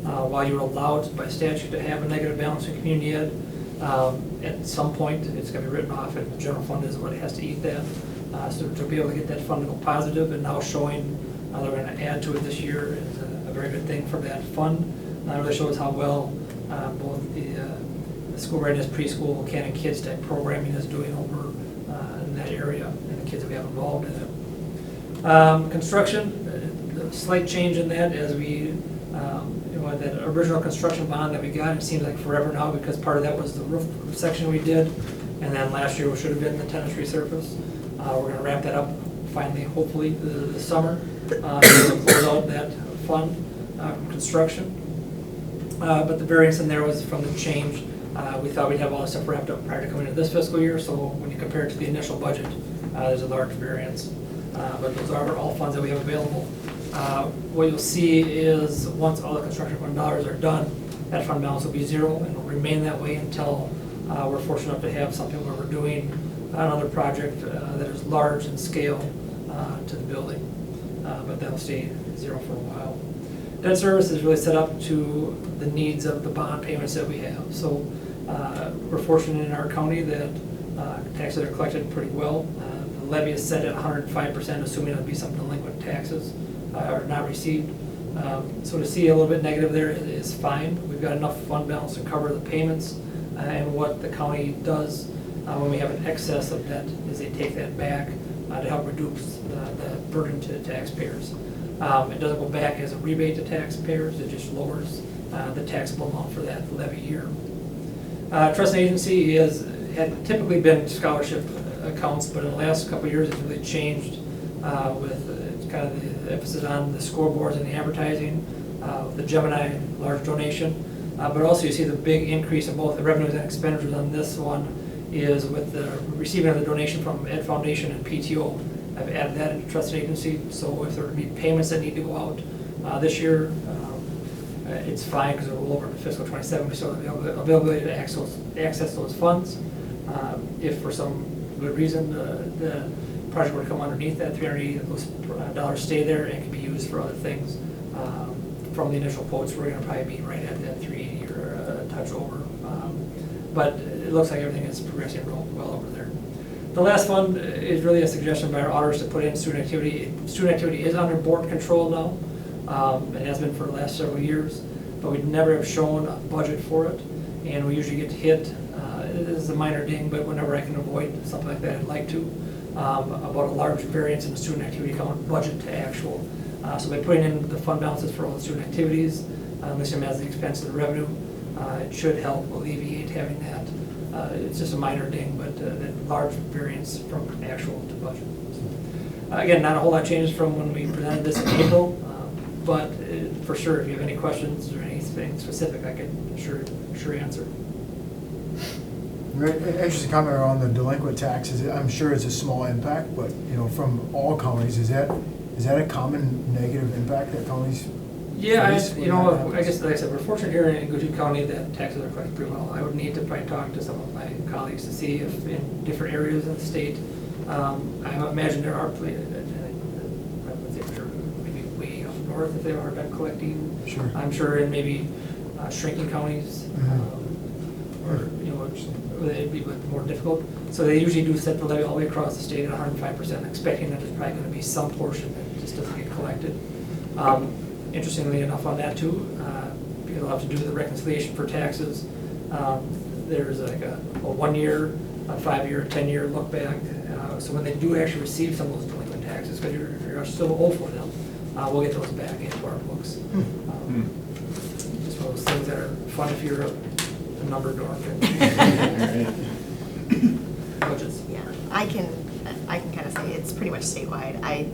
While you're allowed by statute to have a negative balance in community ed, at some point, it's gonna be written off, and the general fund is what has to eat that. So to be able to get that fund to go positive and now showing they're gonna add to it this year is a very good thing for that fund. It really shows how well both the school readiness preschool Cannon Kids type programming is doing over in that area and the kids that we have involved in it. Construction, a slight change in that as we, that original construction bond that we got, it seems like forever now because part of that was the roof section we did. And then last year, which should have been the tennis resurface. We're gonna wrap that up finally, hopefully, the summer. To close out that fund construction. But the variance in there was from the change. We thought we'd have all this stuff wrapped up prior to coming into this fiscal year, so when you compare it to the initial budget, there's a large variance. But those are all funds that we have available. What you'll see is once all the construction fund dollars are done, that fund balance will be zero and will remain that way until we're fortunate enough to have something where we're doing another project that is large in scale to the building. But that'll stay zero for a while. Debt service is really set up to the needs of the bond payments that we have. So we're fortunate in our county that taxes are collected pretty well. The levy is set at 105%, assuming there'll be some delinquent taxes are not received. So to see a little bit negative there is fine. We've got enough fund balance to cover the payments. And what the county does when we have an excess of debt is they take that back to help reduce the burden to the taxpayers. It doesn't go back as a rebate to taxpayers, it just lowers the taxable amount for that levy year. Trust and agency had typically been scholarship accounts, but in the last couple of years it's really changed with kind of the emphasis on the scoreboards and the advertising, the Gemini large donation, but also you see the big increase in both the revenues and expenditures on this one is with the receiving of the donation from Ed Foundation and PTO. I've added that into trust agency, so if there would be payments that need to go out this year, it's fine because we'll roll over to fiscal 27, we still have the availability to access those funds. If for some good reason the project were to come underneath that, $380 of those dollars stay there and can be used for other things. From the initial quotes, we're going to probably be right at that 380 or a touch over. But it looks like everything is progressing real well over there. The last fund is really a suggestion by our auditors to put in student activity. Student activity is under board control now. It has been for the last several years, but we never have shown a budget for it. And we usually get hit, it is a minor ding, but whenever I can avoid something like that, I'd like to, about a large variance in the student activity account budget to actual. So by putting in the fund balances for all the student activities, listing them as the expense of the revenue, it should help alleviate having that. It's just a minor ding, but that large variance from actual to budget. Again, not a whole lot changes from when we presented this in April, but for sure, if you have any questions or anything specific, I can sure answer. Right, interesting comment on the delinquent taxes. I'm sure it's a small impact, but from all counties, is that a common negative impact that counties? Yeah, face when that happens? I guess like I said, we're fortunate here in Goodhue County that taxes are collected pretty well. I would need to probably talk to some of my colleagues to see if in different areas of the state, I imagine there are places, I would say for sure, maybe way up north if they are done collecting. Sure. I'm sure in maybe shrinking counties, or it'd be more difficult. So they usually do set the levy all the way across the state at 105%, expecting that there's probably going to be some portion that just doesn't get collected. Interestingly enough on that too, because I'll have to do the reconciliation for taxes, there's like a 1 year, a 5 year, 10 year look back. So when they do actually receive some of those delinquent taxes, because you're still owed for them, we'll get those back into our books. Just one of those things that are fun if you're a number dork and budgets. Yeah, I can kind of say it's pretty much statewide.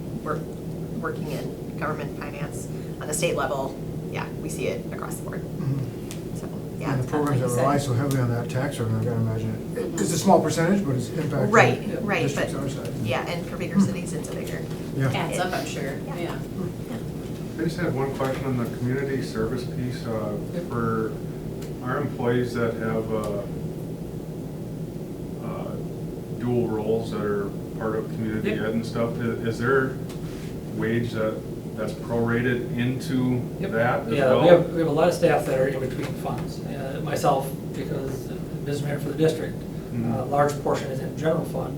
Working in government finance on the state level, yeah, we see it across the board. So, yeah. And the programs that like you rely said. so heavily on that tax revenue, I gotta imagine it's a small percentage, but it's impacting. Right, districts but, our side. yeah, and for bigger cities, it's a bigger. Yeah. Adds up, I'm sure, Yeah. yeah. I just had one question on the community service piece. For our employees that have dual roles that are part of community Yep. ed and stuff, is there wage that's prorated into Yep. that as Yeah, well? we have a lot of staff that are in between funds. Myself, because I'm business manager for the district, a large portion is in general fund,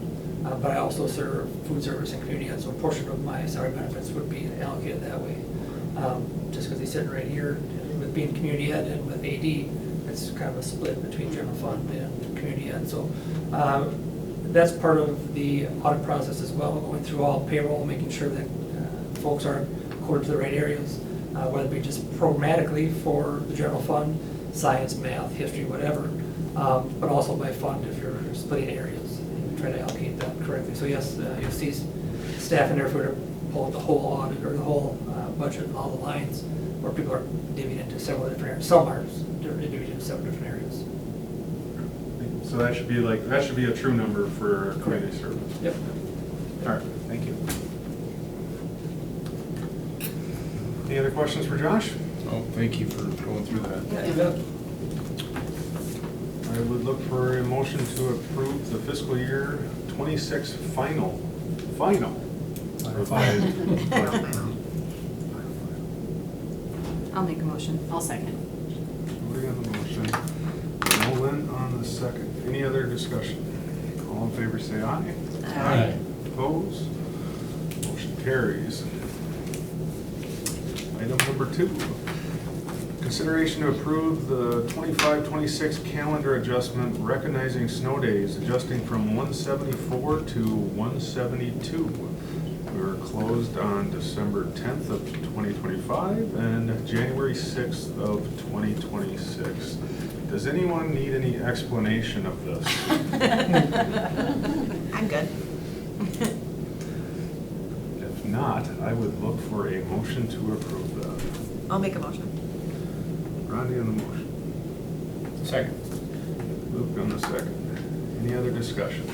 but I also serve food service and community ed, so a portion of my salary benefits would be allocated that way. Just because he's sitting right here, with being community ed and with AD, it's kind of a split between general fund and community ed. So that's part of the audit process as well, going through all payroll, making sure that folks are according to the right areas, whether it be just programmatically for the general fund, science, math, history, whatever, but also by fund if you're splitting areas and try to allocate that correctly. So yes, you'll see staff in there if we were to pull out the whole audit or the whole budget, all the lines, where people are divvying into several different areas. Some are divided into several different areas. So that should be a true number for community service? Yep. All right, thank you. Any other questions for Josh? Oh, thank you for going through that. Yeah, you bet. I would look for a motion to approve the fiscal year 26 final. revised budget. I'll make a motion. I'll second. Julie on the motion, Nolan on the second. Any other discussion? All in favor say aye. Aye. Opposed? Motion carries. Item number 2, consideration to approve the 25-26 calendar adjustment recognizing snow days, adjusting from 174 to 172. We were closed on December 10th of 2025 and January 6th of 2026. Does anyone need any explanation of this? I'm good. If not, I would look for a motion to approve that. I'll make a motion. Rodney on the motion. Second. Luke on the second. Any other discussion?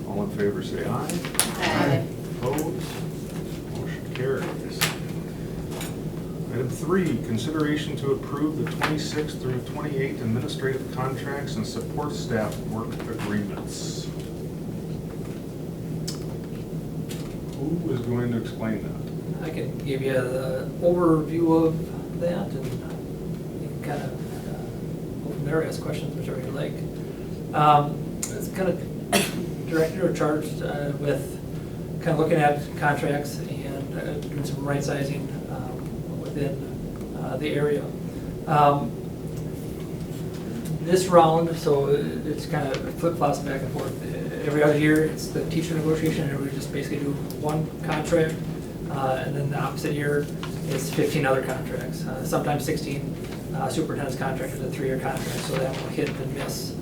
All in favor say aye. Aye. Opposed? Motion carries. Item 3, consideration to approve the 26 through 28 administrative contracts and support staff work agreements. Who is going to explain that? I can give you the overview of that, and you can kind of go from there, ask questions, whichever you like. It's kind of directed or charged with kind of looking at contracts and doing some right sizing within the area. This round, so it's kind of flip-flops back and forth. Every other year, it's the teacher negotiation, and we just basically do one contract. And then the opposite year is 15 other contracts, sometimes 16. Superintendent's contract is a 3-year contract, so that will hit and miss.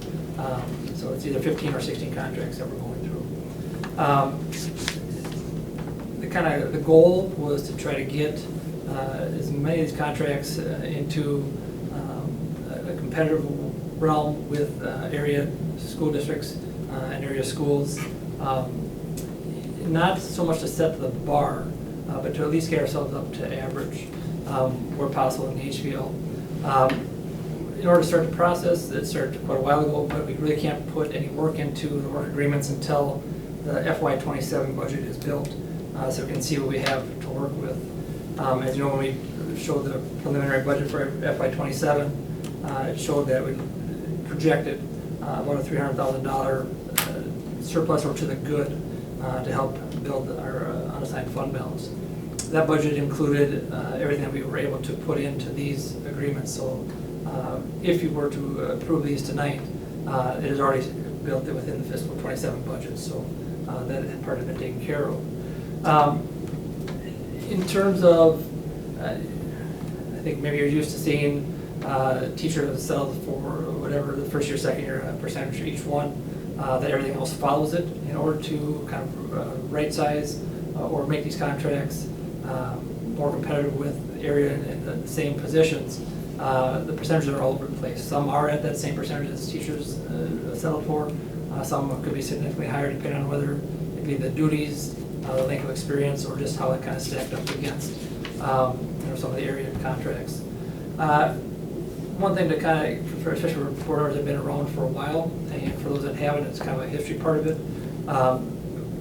So it's either 15 or 16 contracts that we're going through. The goal was to try to get as many of these contracts into a competitive realm with area school districts and area schools. Not so much to set the bar, but to at least get ourselves up to average where possible in the HVL. In order to start the process, it started quite a while ago, but we really can't put any work into the work agreements until the FY27 budget is built, so we can see what we have to work with. As you know, when we showed the preliminary budget for FY27, it showed that we projected about a $300,000 surplus or to the good to help build our unassigned fund balance. That budget included everything that we were able to put into these agreements. So if you were to approve these tonight, it is already built within the fiscal 27 budget. So that part has been taken care of. In terms of, I think maybe you're used to seeing teacher themselves for whatever the first year, second year percentage for each one, that everything else follows it in order to kind of right size or make these contracts more competitive with area in the same positions. The percentages are all over the place. Some are at that same percentage as teachers settled for. Some could be significantly higher depending on whether it be the duties, the length of experience, or just how it kind of stacked up against some of the area contracts. One thing to kind of, especially for reporters that have been around for a while, and for those that haven't, it's kind of a history part of it.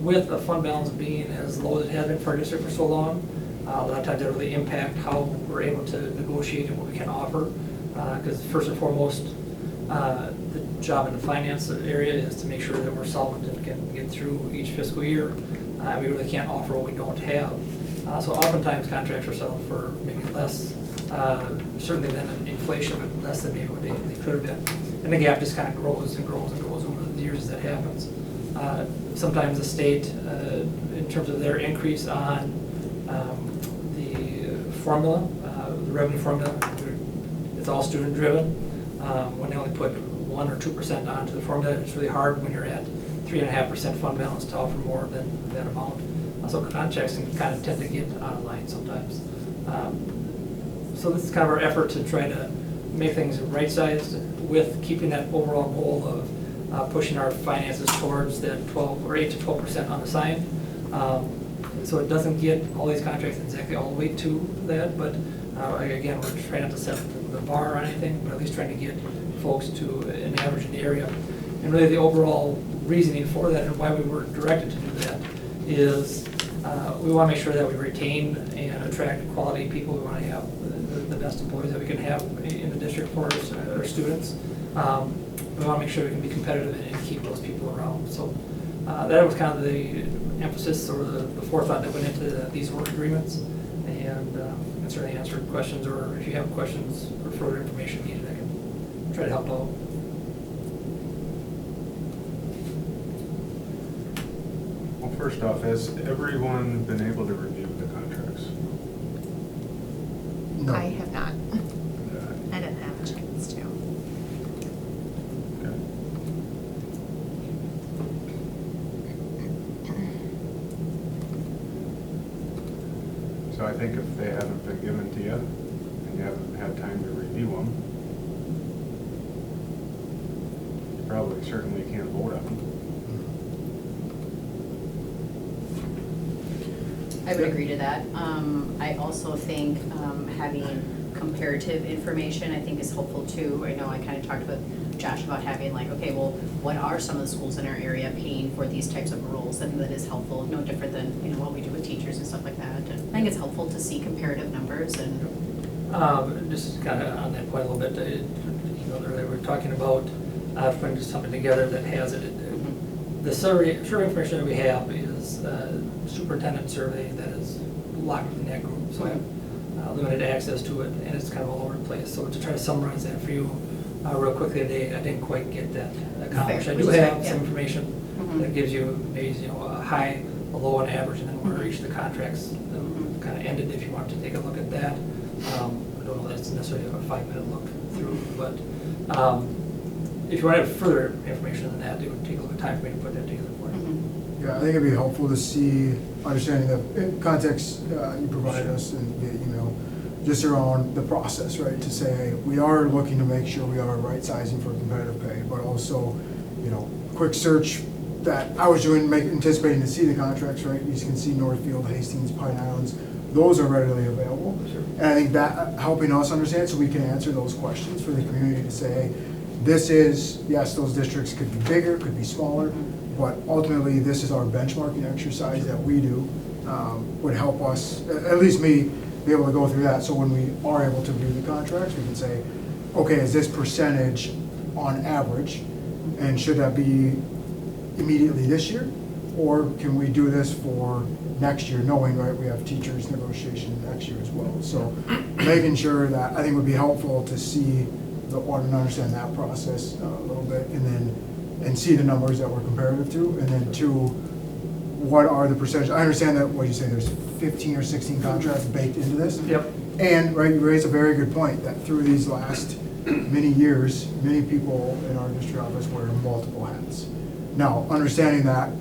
with the fund balance being as low as it has been for our district for so long, a lot of times that really impact how we're able to negotiate and what we can offer. Because first and foremost, the job in the finance area is to make sure that we're solvent and can get through each fiscal year. We really can't offer what we don't have. So oftentimes contracts are settled for maybe less, certainly than inflation, but less than maybe what they could have been. And the gap just kind of grows and grows and grows over the years as that happens. Sometimes the state, in terms of their increase on the formula, the revenue formula, it's all student driven. When they only put 1 or 2% onto the formula, it's really hard when you're at 3.5% fund balance to offer more than that amount. So contracts can kind of tend to get out of line sometimes. So this is kind of our effort to try to make things right-sized with keeping that overall goal of pushing our finances towards that 12 or 8 to 12% unassigned. So it doesn't get all these contracts exactly all the way to that, but again, we're trying not to set the bar on anything, but at least trying to get folks to an average in the area. And really the overall reasoning for that and why we were directed to do that is we want to make sure that we retain and attract quality people. We want to have the best employees that we can have in the district for our students. We want to make sure we can be competitive and keep those people around. So that was kind of the emphasis or the forethought that went into these work agreements. And certainly answer questions, or if you have questions or further information needed, I can try to help out. Well, first off, has everyone been able to review the contracts? No. I have not. I didn't have a chance to. Okay. So I think if they haven't been given to you, and you haven't had time to review them, you probably certainly can't vote on them. I would agree to that. I also think having comparative information, I think, is helpful too. I know I kind of talked with Josh about having like, okay, well, what are some of the schools in our area paying for these types of roles? And that is helpful, no different than, you know, what we do with teachers and stuff like that. And I think it's helpful to see comparative numbers and. Just kind of on that point a little bit, you know, earlier we were talking about putting something together that has it. The survey information that we have is superintendent survey that is locked in that group, so I have limited access to it, and it's kind of all over the place. So to try to summarize that for you real quickly today, I didn't quite get that accomplished. Fair, I do which is have right, some yeah. information that gives you maybe, you know, a high, a low, and average, and then where each of the contracts kind of ended, if you want to take a look at that. I don't know that it's necessarily a 5-minute look through, but if you want to have further information than that, it would take a little time for me to put that together for you. Yeah, I think it'd be helpful to see, understanding the context you provided us and via email, just around the process, right? To say, we are looking to make sure we are right sizing for competitive pay, but also, you know, quick search that I was doing, anticipating to see the contracts, right? You can see Northfield, Hastings, Pine Islands, those are readily available. Sure. And I think that helping us understand so we can answer those questions for the community to say, this is, yes, those districts could be bigger, could be smaller, but ultimately this is our benchmarking exercise that we do, would help us, at least me, be able to go through that. So when we are able to review the contracts, we can say, okay, is this percentage on average? And should that be immediately this year? Or can we do this for next year, knowing, right, we have teachers negotiation next year as well. So making sure that, I think would be helpful to see and understand that process a little bit, and see the numbers that we're comparative to, and then two, what are the percentage? I understand that what you say, there's 15 or 16 contracts baked into this. Yep. And, right, you raise a very good point, that through these last many years, many people in our district office wear multiple hats. Now, understanding that,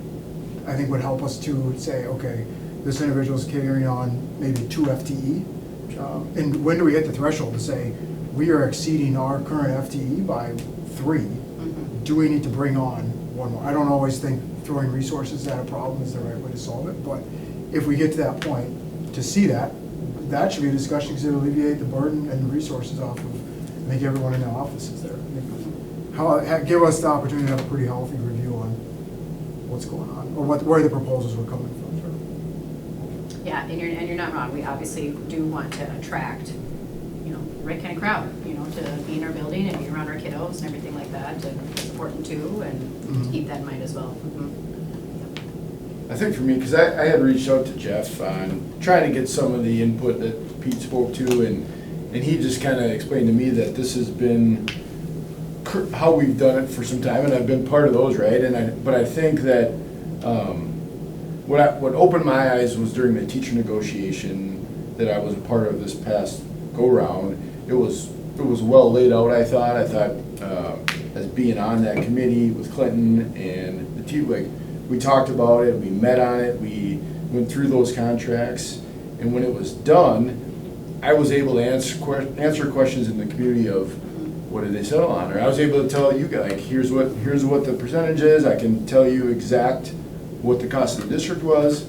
I think would help us to say, okay, this individual is carrying on maybe 2 FTE. And when do we hit the threshold to say, we are exceeding our current FTE by 3? Do we need to bring on one more? I don't always think throwing resources at a problem is the right way to solve it, but if we get to that point, to see that, that should be a discussion because it'll alleviate the burden and the resources off of, make everyone in the offices there. Give us the opportunity to have a pretty healthy review what's going on, or where the proposals were coming from. Yeah, and you're not wrong, we obviously do want to attract, you know, the right kind of crowd, you know, to be in our building and be around our kiddos and everything like that, and it's important too, and to keep that in mind as well. I think for me, because I had reached out to Jeff on trying to get some of the input that Pete spoke to, and he just kind of explained to me that this has been how we've done it for some time, and I've been part of those, right? But I think that what opened my eyes was during the teacher negotiation that I was a part of this past go-round. It was well laid out, I thought. As being on that committee with Clinton and the team, like, we talked about it, we met on it, we went through those contracts, and when it was done, I was able to answer questions in the community of, what did they settle on? Or I was able to tell you guys, like, here's what the percentage is, I can tell you exact what the cost of the district was,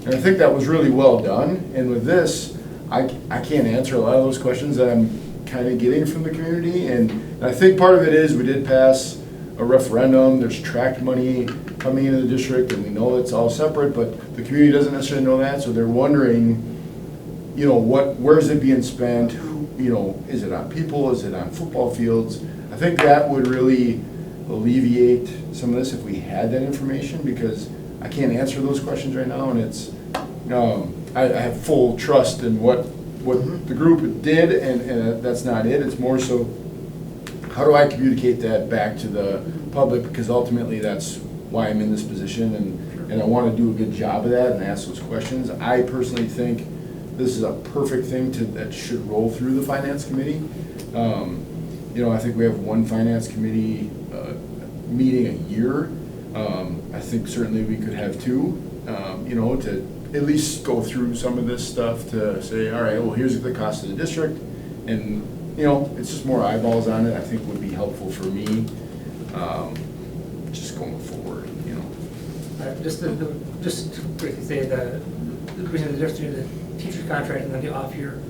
and I think that was really well done. And with this, I can't answer a lot of those questions that I'm kind of getting from the community, and I think part of it is we did pass a referendum, there's tract money coming into the district, and we know it's all separate, but the community doesn't necessarily know that, so they're wondering, you know, where is it being spent? You know, is it on people? Is it on football fields? I think that would really alleviate some of this if we had that information, because I can't answer those questions right now, and it's I have full trust in what the group did, and that's not it. It's more so, how do I communicate that back to the public, because ultimately that's why I'm in this position, and I want to do a good job of that and ask those questions. I personally think this is a perfect thing that should roll through the finance committee. You know, I think we have one finance committee meeting a year. I think certainly we could have two, you know, to at least go through some of this stuff to say, all right, well, here's the cost of the district, and, you know, it's just more eyeballs on it, I think would be helpful for me, just going forward, you know. Just to quickly say the reason the difference between the teacher's contract and then the off year,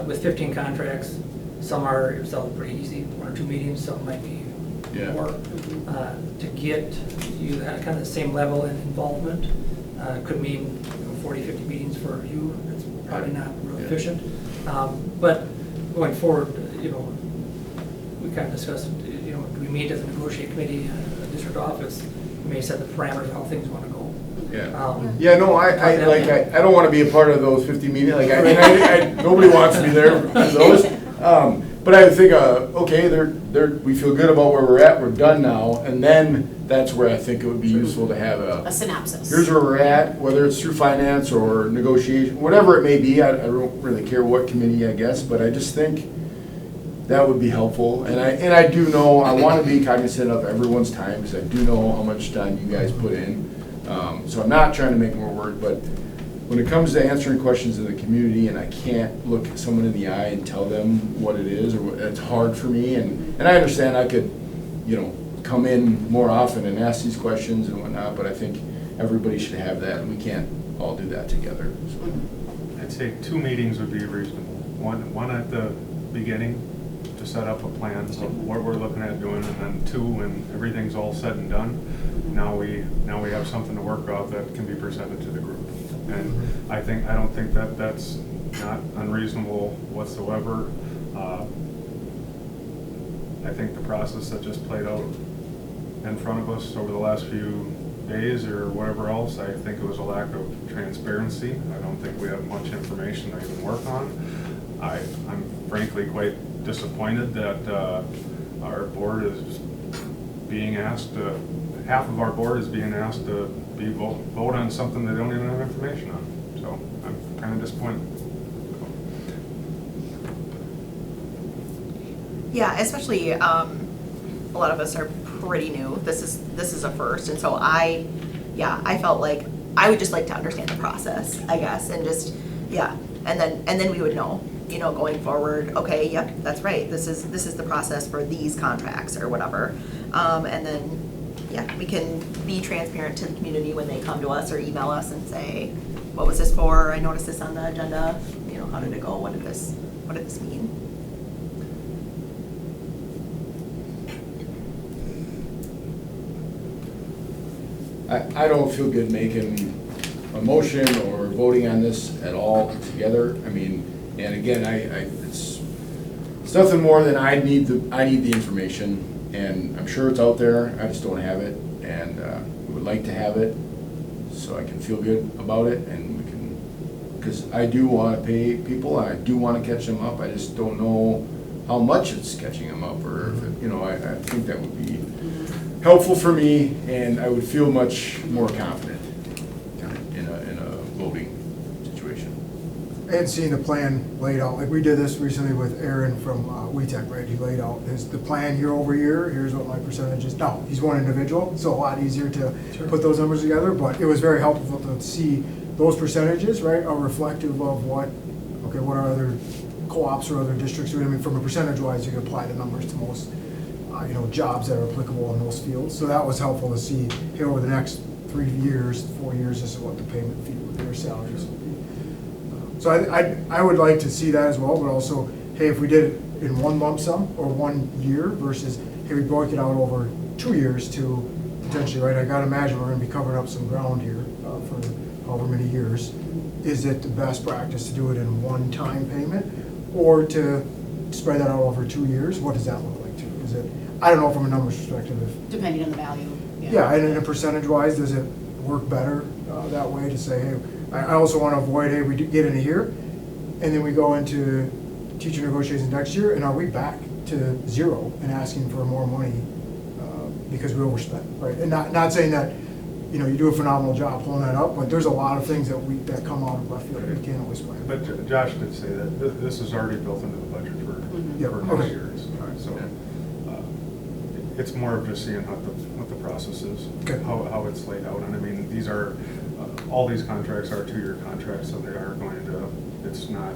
with 15 contracts, some are pretty easy, 1 or 2 meetings, some might be more. To get you that kind of the same level and involvement could mean 40, 50 meetings for you. That's probably not real efficient. But going forward, you know, we kind of discussed, you know, do we meet as a negotiating committee, a district office? We may set the parameters of how things want to go. Yeah, no, I don't want to be a part of those 50 meetings. Like, I mean, nobody wants me there for those. But I would think, okay, we feel good about where we're at. We're done now, and then that's where I think it would be useful to have A synopsis. Here's where we're at, whether it's through finance or negotiation, whatever it may be. I don't really care what committee, I guess, but I just think that would be helpful. And I do know, I want to be cognizant of everyone's time, because I do know how much time you guys put in. So I'm not trying to make more work, but when it comes to answering questions in the community and I can't look someone in the eye and tell them what it is, or it's hard for me, and I understand I could, you know, come in more often and ask these questions and whatnot, but I think everybody should have that, and we can't all do that together. So. I'd say 2 meetings would be reasonable. One at the beginning to set up a plan of what we're looking at doing, and then 2 when everything's all said and done. Now we have something to work off that can be presented to the group. And I don't think that that's not unreasonable whatsoever. I think the process that just played out in front of us over the last few days or whatever else, I think it was a lack of transparency. I don't think we have much information to even work on. I'm frankly quite disappointed that our board is being asked, half of our board is being asked to vote on something they don't even have information on. So I'm kind of disappointed. Yeah, especially, a lot of us are pretty new. This is a first, and so I felt like I would just like to understand the process, I guess, and just, and then we would know, you know, going forward, okay, yep, that's right, this is the process for these contracts or whatever. And then, we can be transparent to the community when they come to us or email us and say, what was this for? I noticed this on the agenda, you know, how did it go? What did this mean? I don't feel good making a motion or voting on this at all together. I mean, and again, it's nothing more than I need the information, and I'm sure it's out there, I just don't have it, and would like to have it, so I can feel good about it, and we can, because I do want to pay people, and I do want to catch them up, I just don't know how much it's catching them up, or if it, I think that would be helpful for me, and I would feel much more confident in a voting situation. And seeing the plan laid out, like we did this recently with Aaron from WeTech, right? He laid out the plan year over year, here's what my percentage is. Now, he's one individual, so a lot easier to put those numbers together, but it was very helpful to see those percentages, right, are reflective of what are other co-ops or other districts doing. I mean, from a percentage-wise, you can apply the numbers to most, jobs that are applicable in those fields. So that was helpful to see, hey, over the next 3 years, 4 years, this is what the payment fee with their salaries will be. So I would like to see that as well, but also, hey, if we did it in one lump sum or 1 year versus, hey, we broke it out over 2 years to potentially, right, I gotta imagine we're gonna be covering up some ground here for however many years. Is it the best practice to do it in one-time payment or to spread that out over 2 years? What does that look like too? Is it, I don't know from a numbers perspective if. Depending on the value. Yeah, and in percentage-wise, does it work better that way to say, hey, I also want to avoid, hey, we do get in a year, and then we go into teacher negotiations next year, and are we back to zero and asking for more money because we overspent, right? And not saying that, you do a phenomenal job pulling that up, but there's a lot of things that come out of left field that we can't always plan. But Josh did say that this is already built into the budget for next year. So it's more of just seeing what the process is, how it's laid out. And I mean, these are, all these contracts are 2-year contracts, so they are going to, it's not,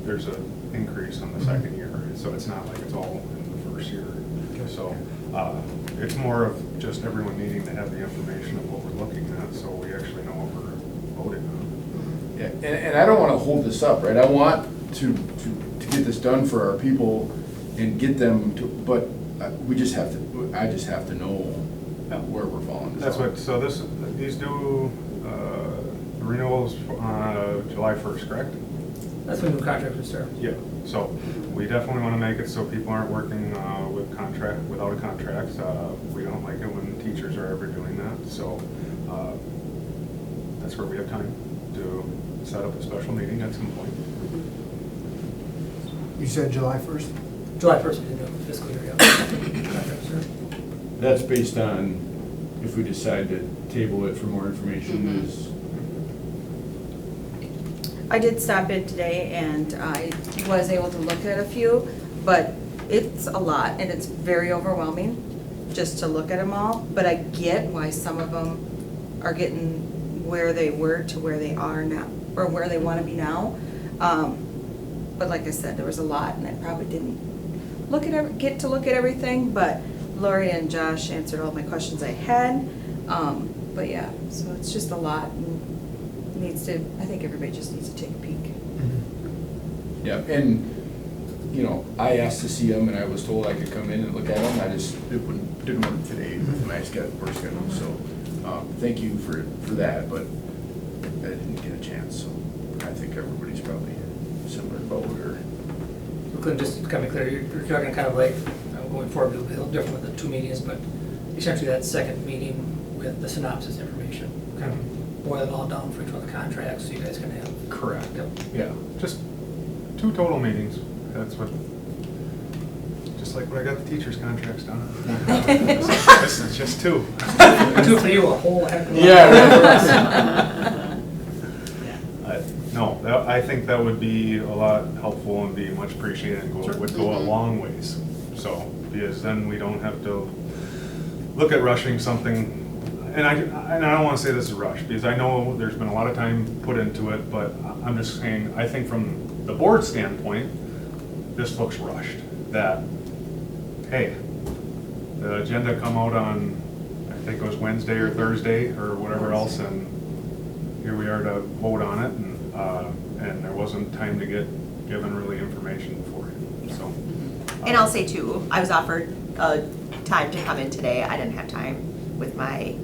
there's an increase on the second year, so it's not like it's all in the first year. So it's more of just everyone needing to have the information of what we're looking at, so we actually know what we're voting on. Yeah, and I don't want to hold this up, right? I want to get this done for our people and get them to, but I just have to know where we're falling. That's what, so these do, the renewals July 1st, correct? That's when new contract would start. Yeah, so we definitely want to make it so people aren't working without a contract. We don't like it when teachers are ever doing that, so that's where we have time to set up a special meeting at some point. You said July 1st? July 1st, we did the fiscal year, Contract start. That's based on if we decide to table it for more information is. I did stop in today and I was able to look at a few, but it's a lot and it's very overwhelming just to look at them all. But I get why some of them are getting where they were to where they are now, or where they want to be now. But like I said, there was a lot and I probably didn't get to look at everything, but Lori and Josh answered all my questions I had. But yeah, so it's just a lot and I think everybody just needs to take a peek. Yeah, and, I asked to see them and I was told I could come in and look at them. I just didn't work today with my work schedule, so thank you for that, but I didn't get a chance, so I think everybody's probably similar boat or. Clint, just to kind of be clear, you're talking kind of like, going forward, it'll be a little different with the 2 meetings, but essentially that second meeting with the synopsis information, kind of boil it all down for each one of the contracts, so you guys can have. Correct. Yep. Yeah, just 2 total meetings. That's what, just like when I got the teachers' contracts done. This is just 2. 2 for you, a whole heck of a lot. No, I think that would be a lot helpful and be much appreciated and would go a long ways. So, because then we don't have to look at rushing something. And I don't want to say this is rushed, because I know there's been a lot of time put into it, but I'm just saying, I think from the board standpoint, this looks rushed. That, hey, the agenda come out on, I think it was Wednesday or Thursday or whatever else, and here we are to vote on it, and there wasn't time to get given really information for it, so. And I'll say too, I was offered time to come in today. I didn't have time with my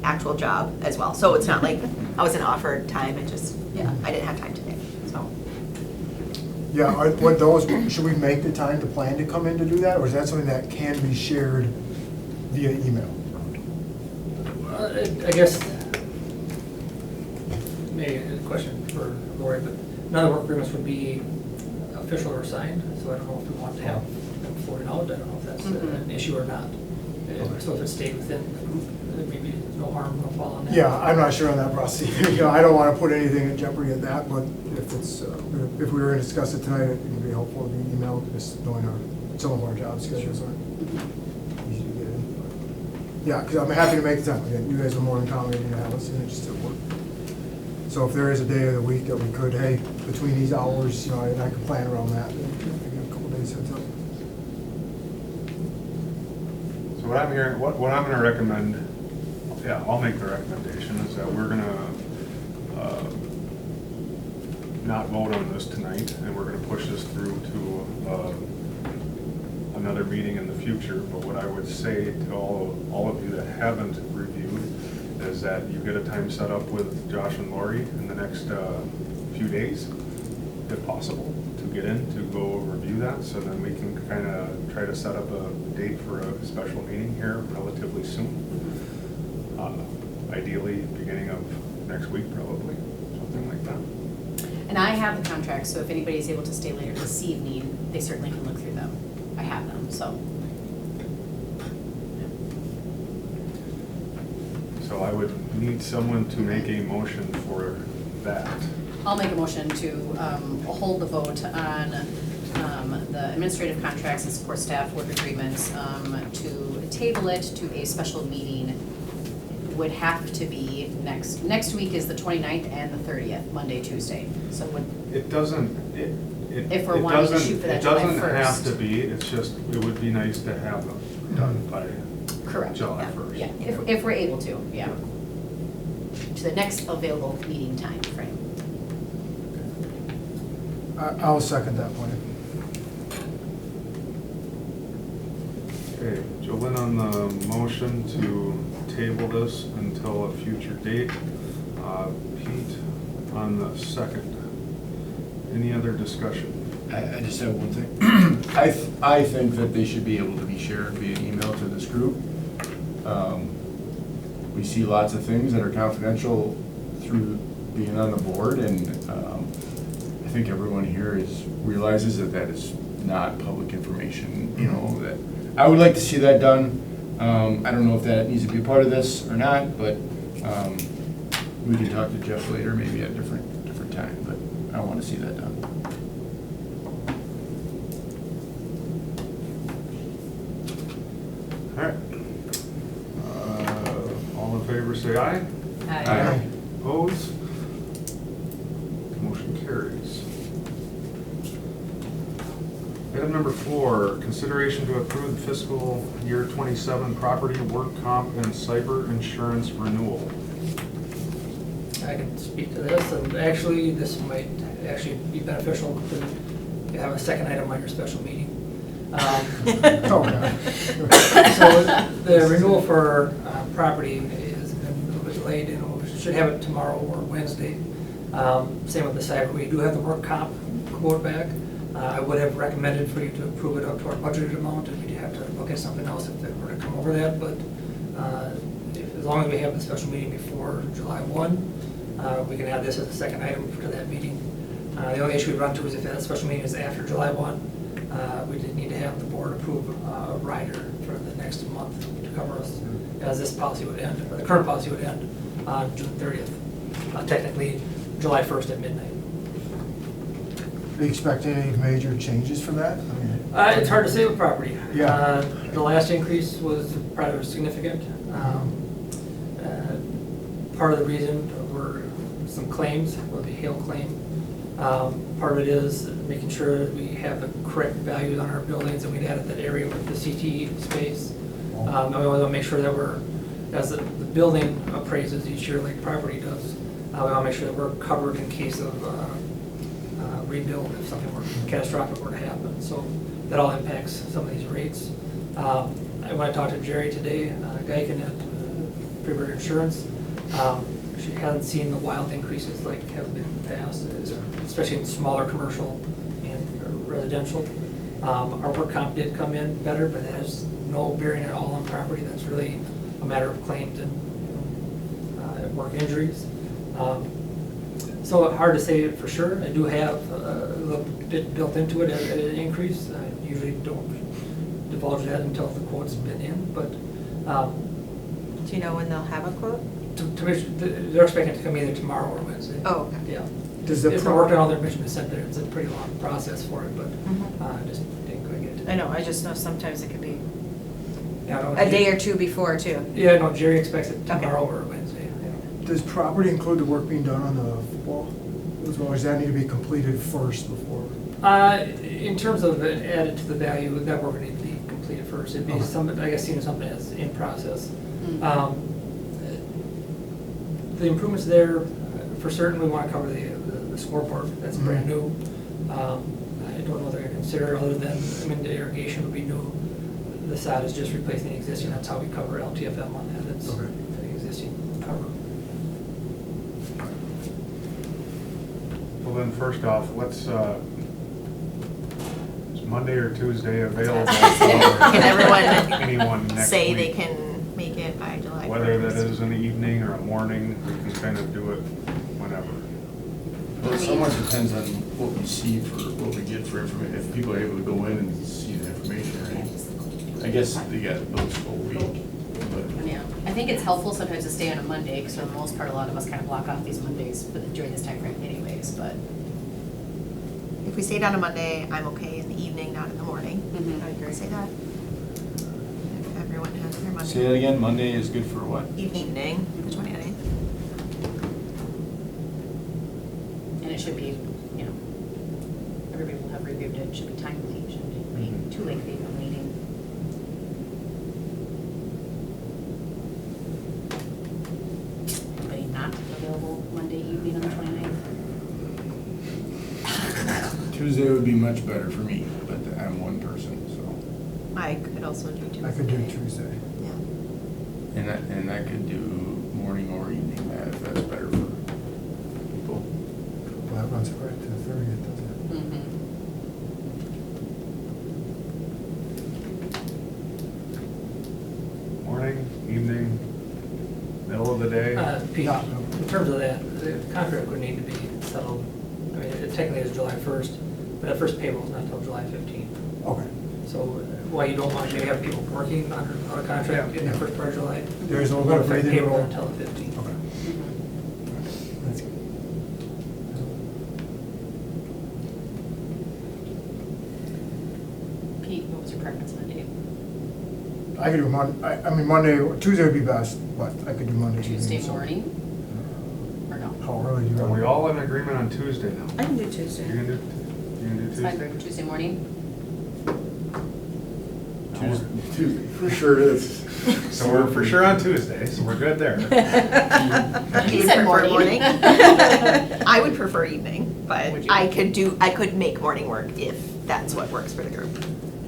actual job as well. So it's not like I wasn't offered time, it just, Yeah. I didn't have time today, so. Yeah, should we make the time to plan to come in to do that, or is that something that can be shared via email? I guess, maybe a question for Lori, but none of the work agreements would be official or signed, so I don't know if we want to have them floated out, I don't know if that's an issue or not. So if it stayed within the group, then maybe no harm, no foul on that. Yeah, I'm not sure on that process either. You know, I don't want to put anything in jeopardy at that, but if it's, if we were going to discuss it tonight, it would be helpful to be emailed, just knowing some of our job schedules aren't easy to get in. But yeah, because I'm happy to make the time. Again, you guys are more than accommodating to have us in, it just at work. So if there is a day of the week that we could, hey, between these hours, you know, and I can plan around that, then maybe a couple days heads up. So what I'm hearing, what I'm gonna recommend, yeah, I'll make the recommendation, is that we're gonna not vote on this tonight, and we're gonna push this through to another meeting in the future. But what I would say to all of you that haven't reviewed is that you get a time set up with Josh and Lori in the next few days, if possible, to get in, to go review that, so then we can kind of try to set up a date for a special meeting here relatively soon. Ideally, beginning of next week, probably, something like that. And I have the contracts, so if anybody's able to stay later this evening, they certainly can look through them. I have them, so. So I would need someone to make a motion for that. I'll make a motion to hold the vote on the administrative contracts and support staff work agreements, to table it to a special meeting. Would have to be next week is the 29th and the 30th, Monday, Tuesday. So would, It doesn't, If we're wanting to shoot for that July It doesn't have 1st. to be, it's just, it would be nice to have them done by correct, July yeah, 1st. yeah, if we're able to, yeah. To the next available meeting time frame. I'll second that point. Okay, Jolyn on the motion to table this until a future date. Pete on the second. Any other discussion? I just have one thing. I think that they should be able to be shared via email to this group. We see lots of things that are confidential through being on the board, and I think everyone here realizes that that is not public information, you know, that, I would like to see that done. I don't know if that needs to be a part of this or not, but we can talk to Jeff later, maybe at a different time, but I want to see that done. All right. All in favor, say aye. Aye. Opposed? Motion carries. Item number 4, consideration to approve the fiscal year 27 property, work comp, and cyber insurance renewal. I can speak to this, and actually, this might actually be beneficial to have a second item on your special meeting. Oh, God. So the renewal for property has been a little bit delayed, and we should have it tomorrow or Wednesday. Same with the cyber, we do have the work comp quote back. I would have recommended for you to approve it up to our budgeted amount, and we'd have to look at something else if it were to come over that, but as long as we have the special meeting before July 1, we can add this as a second item to that meeting. The only issue we run into is if that special meeting is after July 1, we did need to have the board approve a rider for the next month to cover us, as this policy would end, or the current policy would end on June 30th. Technically, July 1st at midnight. Do you expect any major changes from that? I mean, It's hard to say with property. Yeah. The last increase was probably significant. Part of the reason were some claims, or the hail claim. Part of it is making sure that we have the correct values on our buildings, and we'd added that area with the CT space. And we want to make sure that we're, as the building appraises each year like property does, we want to make sure that we're covered in case of rebuild if something catastrophic were to happen. So that all impacts some of these rates. When I talked to Jerry today, Geiken had Freeburg Insurance. She hasn't seen the wild increases like have been in the past, especially in smaller commercial and residential. Our work comp did come in better, but it has no bearing at all on property. That's really a matter of claims and work injuries. So hard to say for sure. I do have a little bit built into it as an increase. I usually don't divulge that until the quote's been in, but Do you know when they'll have a quote? they're expecting it to come either tomorrow or Wednesday. Oh, okay. Yeah. Does the It's pro- working on their mission to send there. It's a pretty long process for it, but Mhm. just didn't quite get to it. I know, I just know sometimes it could be Yeah, no, a day or two before too. Yeah, no, Jerry expects it Okay. tomorrow or Wednesday. Yeah. Does property include the work being done on the football as well, or does that need to be completed first before? In terms of it added to the value, that work would need to be completed first. It'd be Okay. some, I guess, seen as something that's in process. Mm. The improvements there, for certain, we want to cover the scoreboard, that's brand Mhm. new. I don't know what they're going to consider, other than, I mean, the irrigation would be new. The sod is just replacing the existing, that's how we cover LTFM on that, it's Okay. the existing cover. Well, then, first off, let's, is Monday or Tuesday available? Can everyone Anyone next say they week? can make it by July 1st? Whether that is an evening or a morning, we can kind of do it whenever. Well, it somewhat depends on what we see for, what we get for information, if people are able to go in and see the information, right? I guess they got those full week, but. Yeah, I think it's helpful sometimes to stay on a Monday, because for the most part, a lot of us kind of block off these Mondays during this time frame anyways, but. If we stayed on a Monday, I'm okay in the evening, not in the morning. Mhm. I agree. Say that. If everyone has their Monday. Say that again, Monday is good for what? Evening, the 29th. And it should be, you know, everybody will have reviewed it, it should be timely, it shouldn't be too lengthy of a meeting. Anybody not available Monday evening on the 29th? Tuesday would be much better for me, but I'm one person, so. I could also do Tuesday. I could do Tuesday. Yeah. And I could do morning or evening, if that's better for people. Well, that runs right to the 30th, doesn't it? Mm-hmm. Morning, evening, middle of the day? Pete, Yeah. in terms of that, the contract would need to be settled, I mean, it technically is July 1st, but that first payroll is not until July 15th. Okay. So why you don't want to have people working under a contract in the Yeah. first part of July? There is a We'll little bit of affect breathing payroll room. until the 15th. Okay. That's good. Pete, what was your preference on the date? I could do I mean, Monday, Tuesday would be best, but I could do Monday, Tuesday evening, so- morning? Or no? How early do you Are want? we all in agreement on Tuesday now? I can do You Tuesday. can do It's fine, Tuesday? Greg, Tuesday morning? Tuesday, for sure is. So we're for sure on Tuesday, so we're good there. He You said prefer morning. I would prefer evening, but Would you? I could make morning work if that's what works for the group.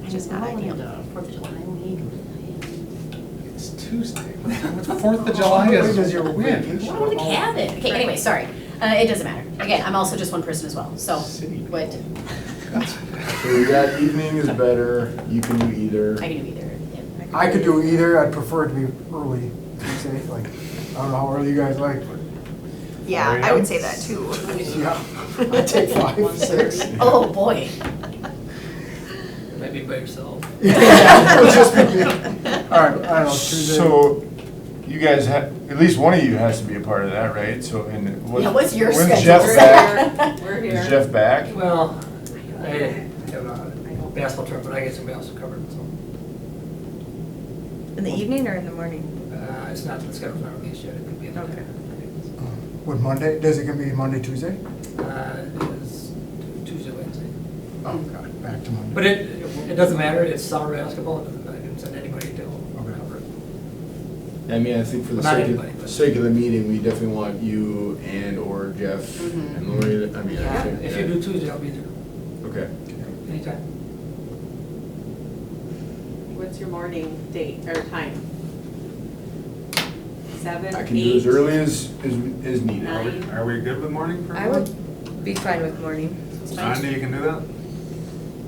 It's just not ideal. Fourth of July week. It's Tuesday. What's 4th of July When is does your when? vacation- We're on the cabin. Okay, anyway, sorry. It doesn't matter. Again, I'm also just one person as well, so, City but So we got evening is better, you can do either. I can do either. yeah. I could do either, I'd prefer it to be early, Tuesday, like, I don't know how early you guys like, but, Yeah, I would say that too. yeah. I'd take 5, 6. Oh, boy. Maybe by yourself. Yeah, it'll just be me. All right, I don't know, Tuesday. So, you guys have, at least one of you has to be a part of that, right? So, and what? Yeah, what's your when's schedule? Jeff back? We're Is Jeff back? Well, I have a basketball tournament, but I get somebody else covered, so. In the evening or in the morning? It's not, the schedule's not released yet, it could be in the Okay. Would Monday, does it gonna be Monday, Tuesday? It is Tuesday, Wednesday. Oh, God, back to Monday. But it doesn't matter, it's summer basketball, it doesn't, I didn't send anybody to cover it. I mean, I think for the Not sake anybody, of, but- sake of the meeting, we definitely want you and or Jeff Mhm. and Lori, I mean, I Yeah, think. if you do Tuesday, I'll be there, Okay. anytime. What's your morning date or time? 7, I can do as 8, early as needed. 9. Are we good with morning for I everyone? would be fine with morning. Andy, you can do that?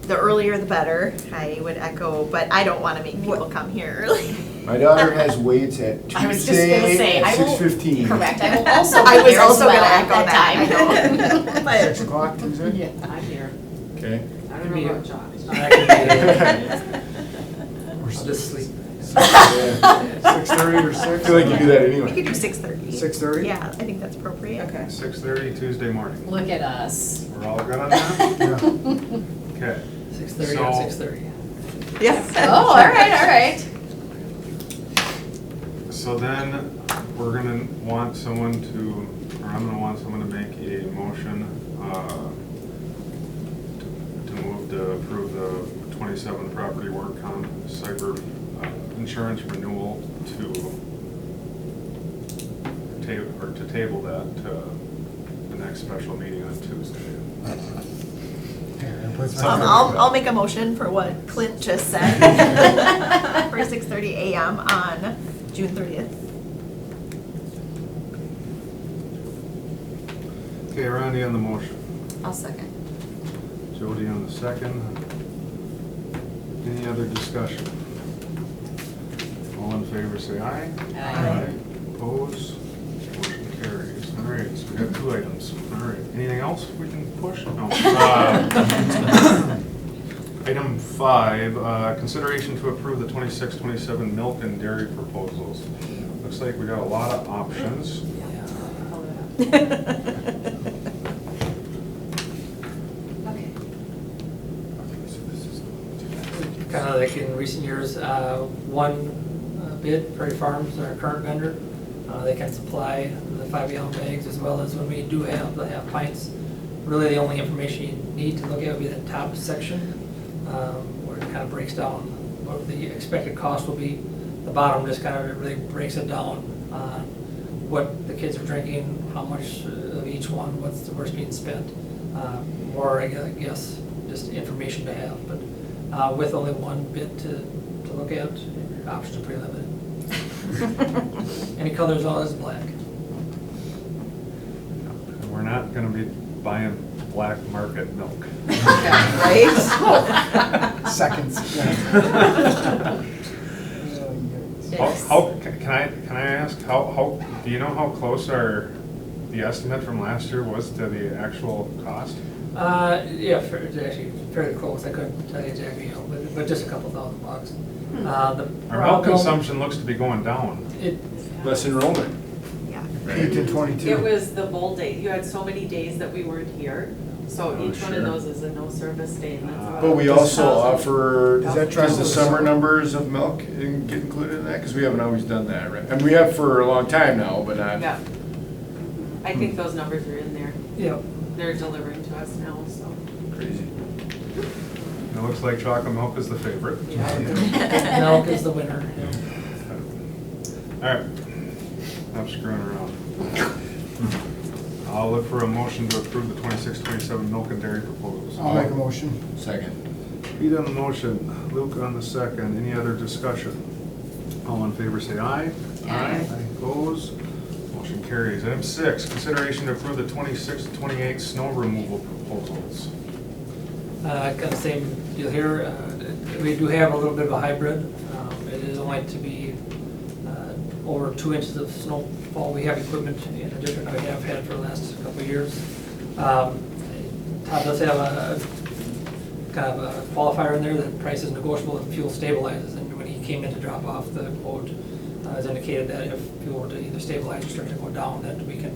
The earlier the better, I would echo, but I don't wanna make people come here early. My daughter has weights at I was just gonna Tuesday say, at I will- 6:15. Correct, I will also I be was here as also well gonna at echo that that, I time. know. 6 o'clock Tuesday? Yeah, I'm here. Okay. I don't know about Josh. I can be, I'll just sleep. 6:30 or I 6? feel like you do that We anyway. could do 6:30. 6:30? Yeah, I think that's appropriate. Okay. 6:30 Tuesday morning. Look at us. We're all good on that? Yeah. Okay. 6:30 So- on 6:30. Yes. Oh, all right, all right. So then, we're gonna want someone to, or I'm gonna want someone to make a motion, to move to approve the 27 property work comp cyber insurance renewal to table that to the next special meeting on Tuesday. I'll make a motion for what Clint just said for 6:30 a.m. on June 30th. Okay, Randy on the motion, I'll second. Jody on the second. Any other discussion? All in favor, say aye. Aye. Opposed? Motion carries. All right, so we got 2 items. All right, anything else we can push? No. Item 5, consideration to approve the 26-27 milk and dairy proposals. Looks like we got a lot of options. Okay. Kind of like in recent years, one bid, Prairie Farms, our current vendor, they can supply the 5-gallon bags as well as when we do have the half pints. Really, the only information you need to look at would be the top section, where it kind of breaks down what the expected cost will be. The bottom just kind of really breaks it down on what the kids are drinking, how much of each one, where's being spent. More, I guess, just information to have, but with only one bid to look at, your options are pretty limited. Any colors, all is black. We're not gonna be buying black market milk. Right? Seconds. How, can I ask, how, do you know how close the estimate from last year was to the actual cost? Yeah, it's actually fairly close. I couldn't tell you exactly, but just a couple $1,000. The Our milk problem- consumption looks to be going down. Less enrollment. Yeah. 8 to 22. It was the bowl day. You had so many days that we weren't here, so Oh, each one of sure. those is a no service day, and that's about. But we also 2,000. offer, Is that does the true? summer numbers of milk get included in that? Because we haven't always done that, right? And we have for a long time now, but not. Yeah. I think those numbers are in there. Yeah. They're delivering to us now, so. Crazy. It looks like chocolate milk is the favorite. Milk is the winner. Yeah. All right, I'm screwing around. I'll look for a motion to approve the 26-27 milk and dairy proposals. I'll make a motion. Second. Pete on the motion, Luke on the second. Any other discussion? All in favor, say aye. Aye. Opposed? Motion carries. Item 6, consideration to approve the 26-28 snow removal proposals. Kind of same deal here. We do have a little bit of a hybrid. It is only to be over 2 inches of snowfall. We have equipment in addition that we have had for the last couple of years. Todd does have a kind of a qualifier in there that price is negotiable if fuel stabilizes. And when he came in to drop off the quote, has indicated that if fuel were to either stabilize or start to go down, that we can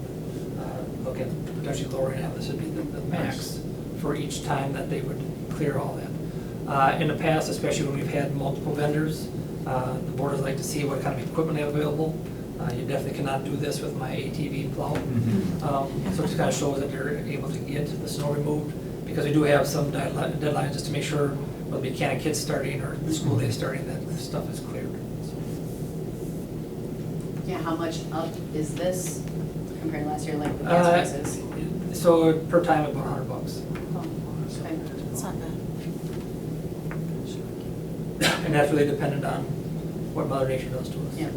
look at potentially lowering it. This would be the max for each time that they would clear all that. In the past, especially when we've had multiple vendors, the board would like to see what kind of equipment they have available. You definitely cannot do this with my ATV plow. So it just kind of shows that they're able to get the snow removed, because we do have some deadlines just to make sure, whether it be Canada Kids starting or the school day starting, that the stuff is cleared. Yeah, how much up is this compared to last year, like with gas prices? So per time, about $100. Oh, okay. It's not bad. And that's really dependent on what Mother Nature does to us. Yeah.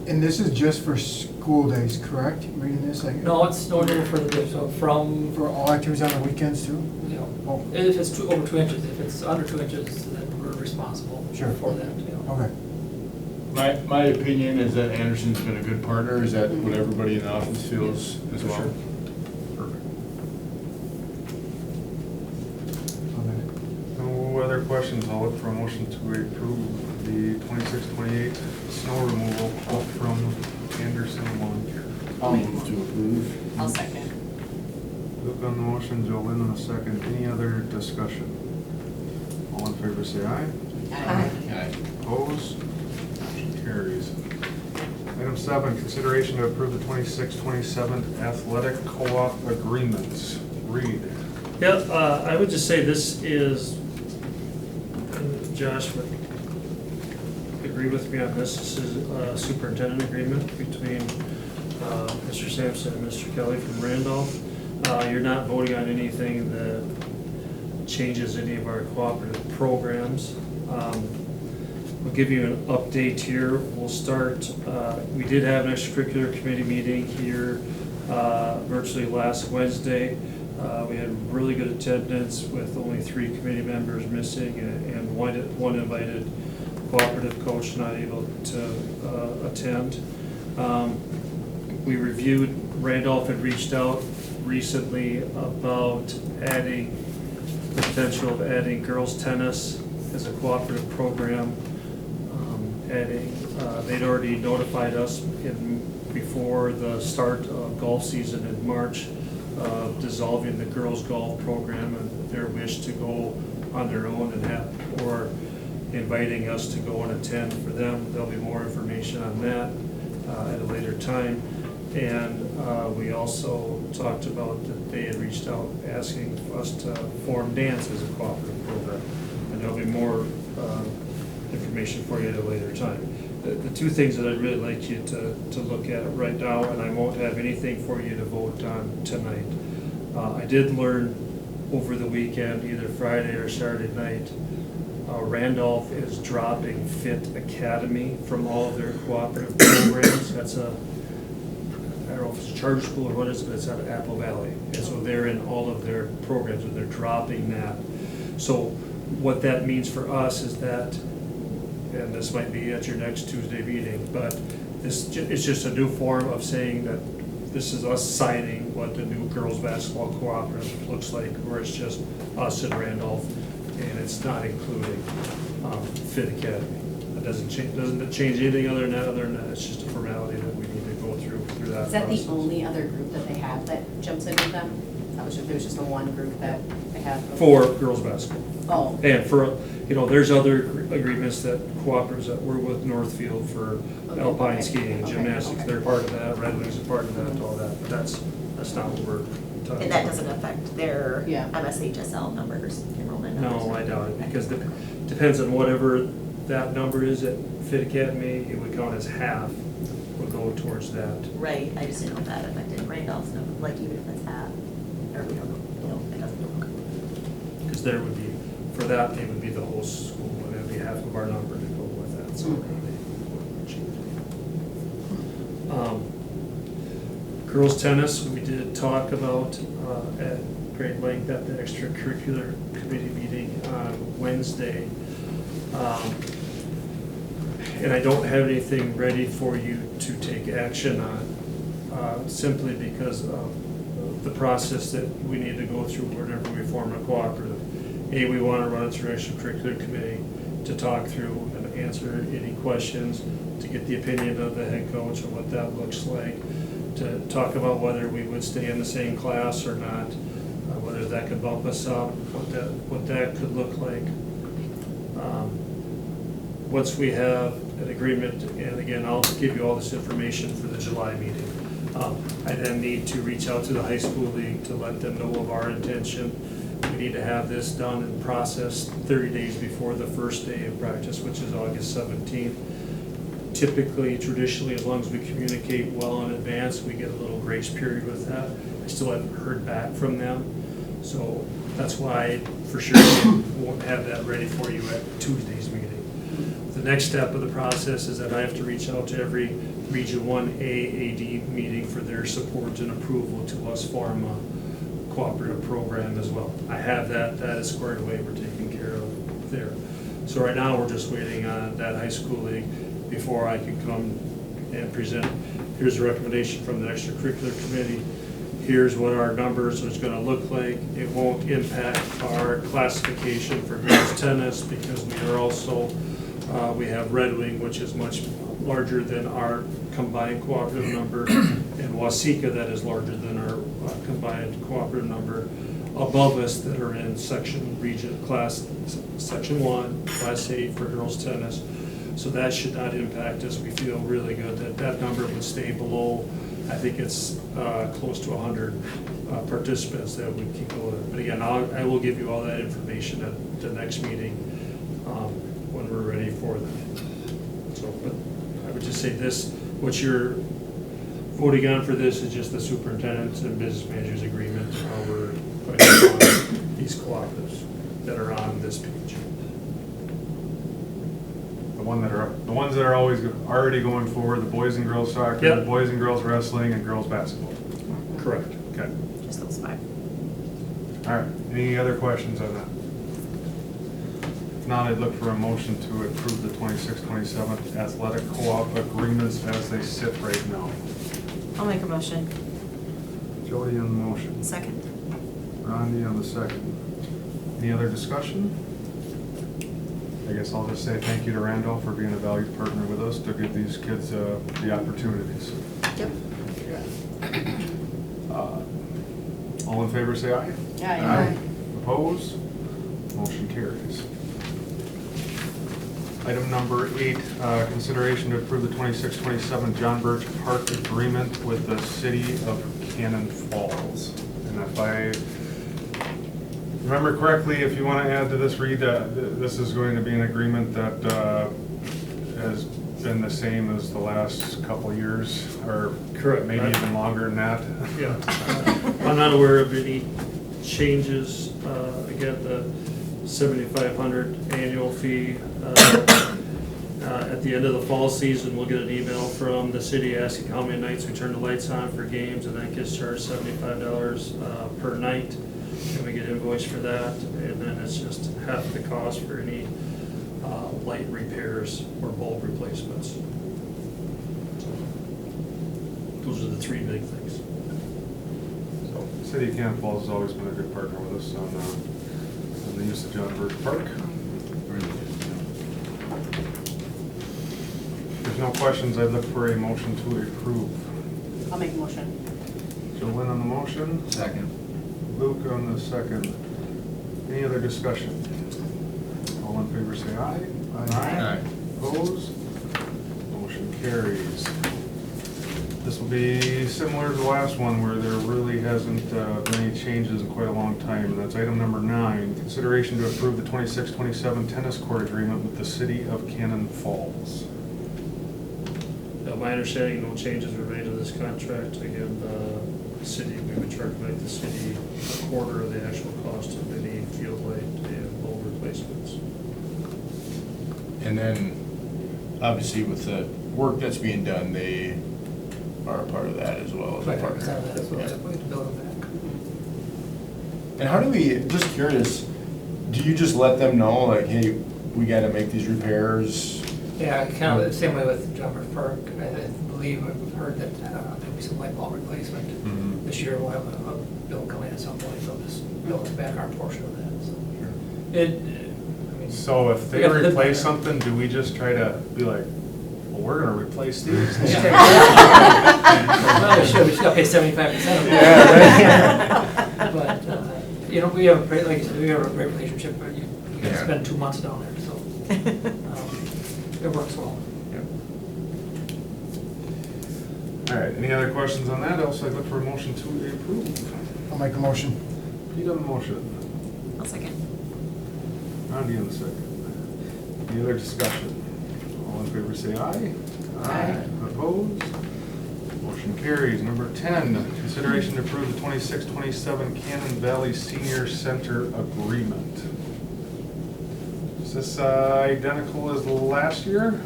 And this is just for school days, correct? Reading this, like, No, it's snow removal for the district, so from, for all activities on the weekends too? you know, Oh, if it's over 2 inches, if it's under 2 inches, then we're responsible Sure. for that, you know. okay. My opinion is that Anderson's been a good partner. Is that what everybody in the office feels as well? Sure. Perfect. Okay. No other questions, I'll look for a motion to approve the 26-28 snow removal quote from Anderson Lawn Care. I'll move to approve. I'll second. Luke on the motion, Jolyn on the second. Any other discussion? All in favor say aye. Aye. Opposed? Motion carries. Item 7, consideration to approve the 26-27 athletic co-op agreements. Read. Yeah, I would just say this is, Josh would agree with me on this, this is a superintendent agreement between Mr. Sampson and Mr. Kelly from Randolph. You're not voting on anything that changes any of our cooperative programs. We'll give you an update here. We'll start, we did have an extracurricular committee meeting here virtually last Wednesday. We had really good attendance with only 3 committee members missing and one invited cooperative coach not able to attend. We reviewed, Randolph had reached out recently about adding, the potential of adding girls tennis as a cooperative program. They'd already notified us before the start of golf season in March of dissolving the girls golf program and their wish to go on their own and or inviting us to go and attend for them. There'll be more information on that at a later time. And we also talked about that they had reached out asking us to form dance as a cooperative program. And there'll be more information for you at a later time. The 2 things that I'd really like you to look at right now, and I won't have anything for you to vote on tonight. I did learn over the weekend, either Friday or Saturday night, Randolph is dropping Fit Academy from all of their cooperative programs. That's I don't know if it's a charter school or what is it, but it's out of Apple Valley. And so they're in all of their programs and they're dropping that. So what that means for us is that, and this might be at your next Tuesday meeting, but it's just a new form of saying that this is us signing what the new girls basketball cooperative looks like, where it's just us and Randolph, and it's not including Fit Academy. That doesn't change anything other than that, it's just a formality that we need to go through that Is that the process. only other group that they have that jumps in with them? That was just, there was just the one group that they have? For girls basketball. Oh, And for, there's other agreements that cooperatives that we're with Northfield for Okay, alpine okay, skiing, okay, gymnastics, okay. they're part of that, Red Wings is part of that, all that, but that's not what we're talking about. And that doesn't affect their Yeah. MSHSL numbers, enrollment numbers? No, I doubt it, because it depends on whatever that number is at Fit Academy, it would count as half, would go towards that. Right, I just didn't know if that affected Randolph's number, like even if it's half, or we don't know, it doesn't. Because there would be, for that, they would be the whole school, and it would be half of our number to go with that, so they wouldn't change it. Girls tennis, we did talk about at great length at the extracurricular committee meeting on Wednesday. And I don't have anything ready for you to take action on, simply because of the process that we need to go through whenever we form a cooperative. We want to run it through extracurricular committee to talk through and answer any questions, to get the opinion of the head coach of what that looks like, to talk about whether we would stay in the same class or not, whether that could bump us up, what that could look like. Once we have an agreement, and again, I'll give you all this information for the July meeting. I then need to reach out to the high school league to let them know of our intention. We need to have this done and processed 30 days before the first day of practice, which is August 17th. Typically, traditionally, as long as we communicate well in advance, we get a little grace period with that. I still haven't heard back from them, so that's why for sure we won't have that ready for you at Tuesday's meeting. The next step of the process is that I have to reach out to every Region 1A AD meeting for their support and approval to us Pharma cooperative program as well. I have that is squared away, we're taking care of there. So right now, we're just waiting on that high school league before I can come and present. Here's a recommendation from the extracurricular committee. Here's what our numbers is gonna look like. It won't impact our classification for girls tennis because we are also, we have Red Wing, which is much larger than our combined cooperative number, and Wasika that is larger than our combined cooperative number above us that are in section 1, class 8 for girls tennis. So that should not impact us. We feel really good that that number would stay below, I think it's close to 100 participants that would keep going. But again, I will give you all that information at the next meeting when we're ready for that. So, but I would just say this, what you're voting on for this is just the superintendent's and business manager's agreement. We're putting on these cooperatives that are on this page. The ones that are always already going forward, the boys and girls soccer, Yep. the boys and girls wrestling, and girls basketball. Correct. Okay. Just those 5. All right. Any other questions on that? If not, I'd look for a motion to approve the 26-27 athletic co-op agreements as they sit right now. I'll make a motion. Jody on the motion. Second. Rondi on the second. Any other discussion? I guess I'll just say thank you to Randolph for being a valued partner with us to give these kids the opportunities. Yep. All in favor, say aye. Yeah, Opposed? Motion carries. Item number 8, consideration to approve the 26-27 John Birch Park agreement with the city of Cannon Falls. And if I remember correctly, if you want to add to this, read, this is going to be an agreement that has been the same as the last couple of years, or Correct. maybe even longer than that. Yeah. I'm not aware of any changes. Again, the $7,500 annual fee. At the end of the fall season, we'll get an email from the city asking how many nights we turn the lights on for games, and that gets charged $75 per night. And we get invoiced for that, and then it's just half the cost for any light repairs or bulb replacements. So, those are the 3 big things. So, City of Cannon Falls has always been a good partner with us on the use of John Birch Park. If there's no questions, I'd look for a motion to approve. I'll make a motion. Jolynn on the motion, Second. Luke on the second. Any other discussion? All in favor say aye. Aye. Opposed? Motion carries. This will be similar to the last one where there really hasn't been any changes in quite a long time. And that's item number 9, consideration to approve the 26-27 tennis court agreement with the city of Cannon Falls. My understanding, no changes were made to this contract. Again, the city, we would charge like the city a quarter of the actual cost of any field light and bulb replacements. And then, obviously, with the work that's being done, they are a part of that as well as a 25% partner. of that, so we have to build them back. And how do we, just curious, do you just let them know, like, hey, we gotta make these repairs? Yeah, kind of the same way with John Birch Park. I believe I've heard that there'll be some light bulb replacement. Mhm. This year we'll have a bill coming at some point, so just build back our portion of that, so. I mean. So if they we gotta live by replace that. something, do we just try to be like, well, we're gonna replace these? Well, we should, we just gotta pay 75% of it. Yeah, But, you know, we have a great, like you said, we have a great relationship, but you gotta Yeah. spend 2 months down there, so. It works well. All right, any other questions on that? Else I'd look for a motion to approve. I'll make a motion. Pete on the motion, I'll second. Rondi on the second. Any other discussion? All in favor say aye. Aye. Opposed? Motion carries. Number 10, consideration to approve the 26-27 Cannon Valley Senior Center agreement. Is this identical as last year?